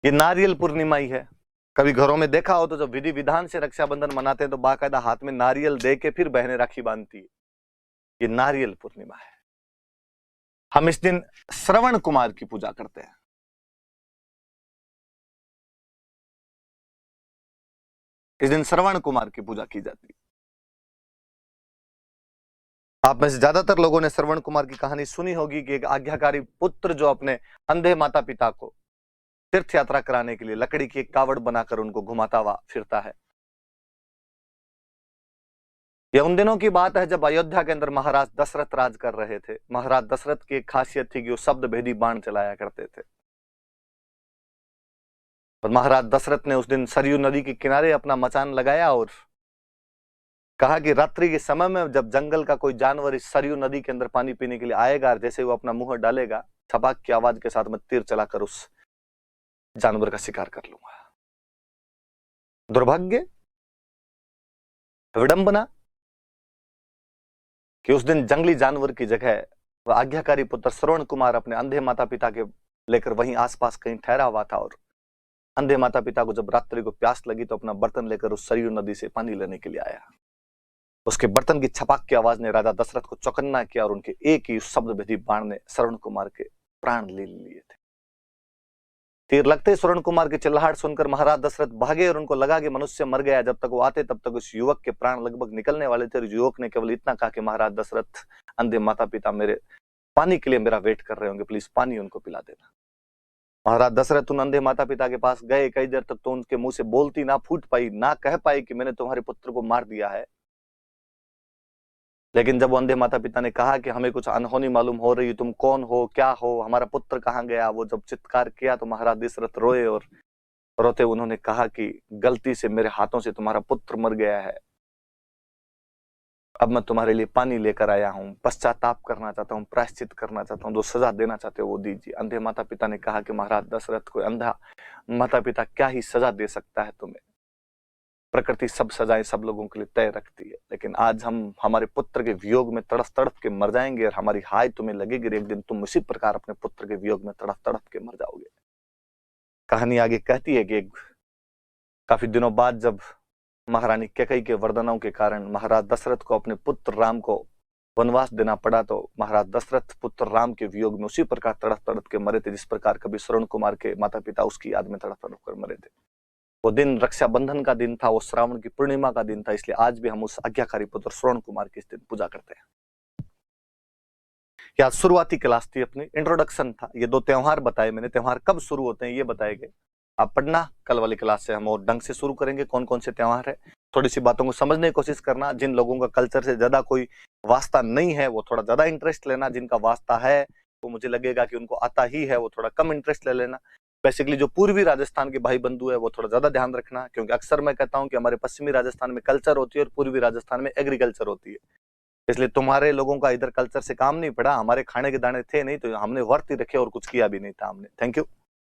ये नारियल पूर्णिमा ही है। कभी घरों में देखा हो तो जब विधि विधान से रक्षाबंधन मनाते हैं तो बाकायदा हाथ में नारियल दे के फिर बहनें राखी बांधती है, ये नारियल पूर्णिमा है। हम इस दिन श्रवण कुमार की पूजा करते हैं। इस दिन श्रवण कुमार की पूजा की जाती है। आप में से ज्यादातर लोगों ने श्रवण कुमार की कहानी सुनी होगी कि एक आज्ञाकारी पुत्र जो अपने अंधे माता पिता को तीर्थ यात्रा कराने के लिए लकड़ी की एक कावड़ बनाकर उनको घुमाता हुआ फिरता है। यह उन दिनों की बात है जब अयोध्या के अंदर महाराज दशरथ राज कर रहे थे। महाराज दशरथ की एक खासियत थी कि वो शब्द भेदी बाण चलाया करते थे। और महाराज दशरथ ने उस दिन सरयू नदी के किनारे अपना मचान लगाया और कहा कि रात्रि के समय में जब जंगल का कोई जानवर इस सरयू नदी के अंदर पानी पीने के लिए आएगा, जैसे वो अपना मुंह डालेगा, छपाक की आवाज के साथ मैं तीर चलाकर उस जानवर का शिकार कर लूंगा। दुर्भाग्य, विडंबना कि उस दिन जंगली जानवर की जगह वह आज्ञाकारी पुत्र श्रवण कुमार अपने अंधे माता पिता के लेकर वहीं आसपास कहीं ठहरा हुआ था। और अंधे माता पिता को जब रात्रि को प्यास लगी तो अपना बर्तन लेकर उस सरयू नदी से पानी लेने के लिए आया। उसके बर्तन की छपाक की आवाज ने राजा दशरथ को चौकन्ना किया और उनके एक ही शब्द भेदी बाण ने श्रवण कुमार के प्राण ले लिए थे। तीर लगते श्रवण कुमार की चिल्लाहट सुनकर महाराज दशरथ भागे और उनको लगा कि मनुष्य मर गया। जब तक वो आते तब तक उस युवक के प्राण लगभग निकलने वाले थे। युवक ने केवल इतना कहा कि महाराज दशरथ, अंधे माता पिता मेरे पानी के लिए मेरा वेट कर रहे होंगे, प्लीज पानी उनको पिला देना। महाराज दशरथ उन अंधे माता पिता के पास गए। कई देर तक तो उनके मुंह से बोलती ना फूट पाई, ना कह पाई कि मैंने तुम्हारे पुत्र को मार दिया है। लेकिन जब वो अंधे माता पिता ने कहा कि हमें कुछ अनहोनी मालूम हो रही, तुम कौन हो, क्या हो, हमारा पुत्र कहाँ गया, वो जब चित्कार किया तो महाराज दशरथ रोए और रोते उन्होंने कहा कि गलती से मेरे हाथों से तुम्हारा पुत्र मर गया है। अब मैं तुम्हारे लिए पानी लेकर आया हूँ, पश्चाताप करना चाहता हूँ, प्रायश्चित करना चाहता हूँ, जो सजा देना चाहते हो वो दीजिए। अंधे माता पिता ने कहा कि महाराज दशरथ को अंधा माता पिता क्या ही सजा दे सकता है तुम्हें, प्रकृति सब सजाएं सब लोगों के लिए तय रखती है, लेकिन आज हम हमारे पुत्र के वियोग में तड़फ तड़फ के मर जाएंगे और हमारी हाय तुम्हें लगेगी, एक दिन तुम उसी प्रकार अपने पुत्र के वियोग में तड़फ तड़फ के मर जाओगे। कहानी आगे कहती है कि काफी दिनों बाद जब महारानी कैकेयी के वरदानों के कारण महाराज दशरथ को अपने पुत्र राम को वनवास देना पड़ा, तो महाराज दशरथ पुत्र राम के वियोग में उसी प्रकार तड़प तड़प के मरे थे जिस प्रकार कभी श्रवण कुमार के माता पिता उसकी याद में तड़प तड़प कर मरे थे। वो दिन रक्षाबंधन का दिन था, वो श्रावण की पूर्णिमा का दिन था, इसलिए आज भी हम उस आज्ञाकारी पुत्र श्रवण कुमार की इस दिन पूजा करते हैं। या शुरुआती क्लास थी, अपनी इंट्रोडक्शन था, ये 2 त्योहार बताए मैंने, त्योहार कब शुरू होते हैं ये बताए गए। आप पढ़ना, कल वाली क्लास से हम और ढंग से शुरू करेंगे कौन कौन से त्योहार है, थोड़ी सी बातों को समझने की कोशिश करना। जिन लोगों का कल्चर से ज्यादा कोई वास्ता नहीं है वो थोड़ा ज्यादा इंटरेस्ट लेना, जिनका वास्ता है वो मुझे लगेगा कि उनको आता ही है वो थोड़ा कम इंटरेस्ट ले लेना। बेसिकली जो पूर्वी राजस्थान के भाई बंधु है वो थोड़ा ज्यादा ध्यान रखना, क्योंकि अक्सर मैं कहता हूं कि हमारे पश्चिमी राजस्थान में कल्चर होती है और पूर्वी राजस्थान में एग्रीकल्चर होती है, इसलिए तुम्हारे लोगों का इधर कल्चर से काम नहीं पड़ा, हमारे खाने के दाने थे नहीं तो हमने व्रत ही रखे और कुछ किया भी नहीं था हमने। Thank you.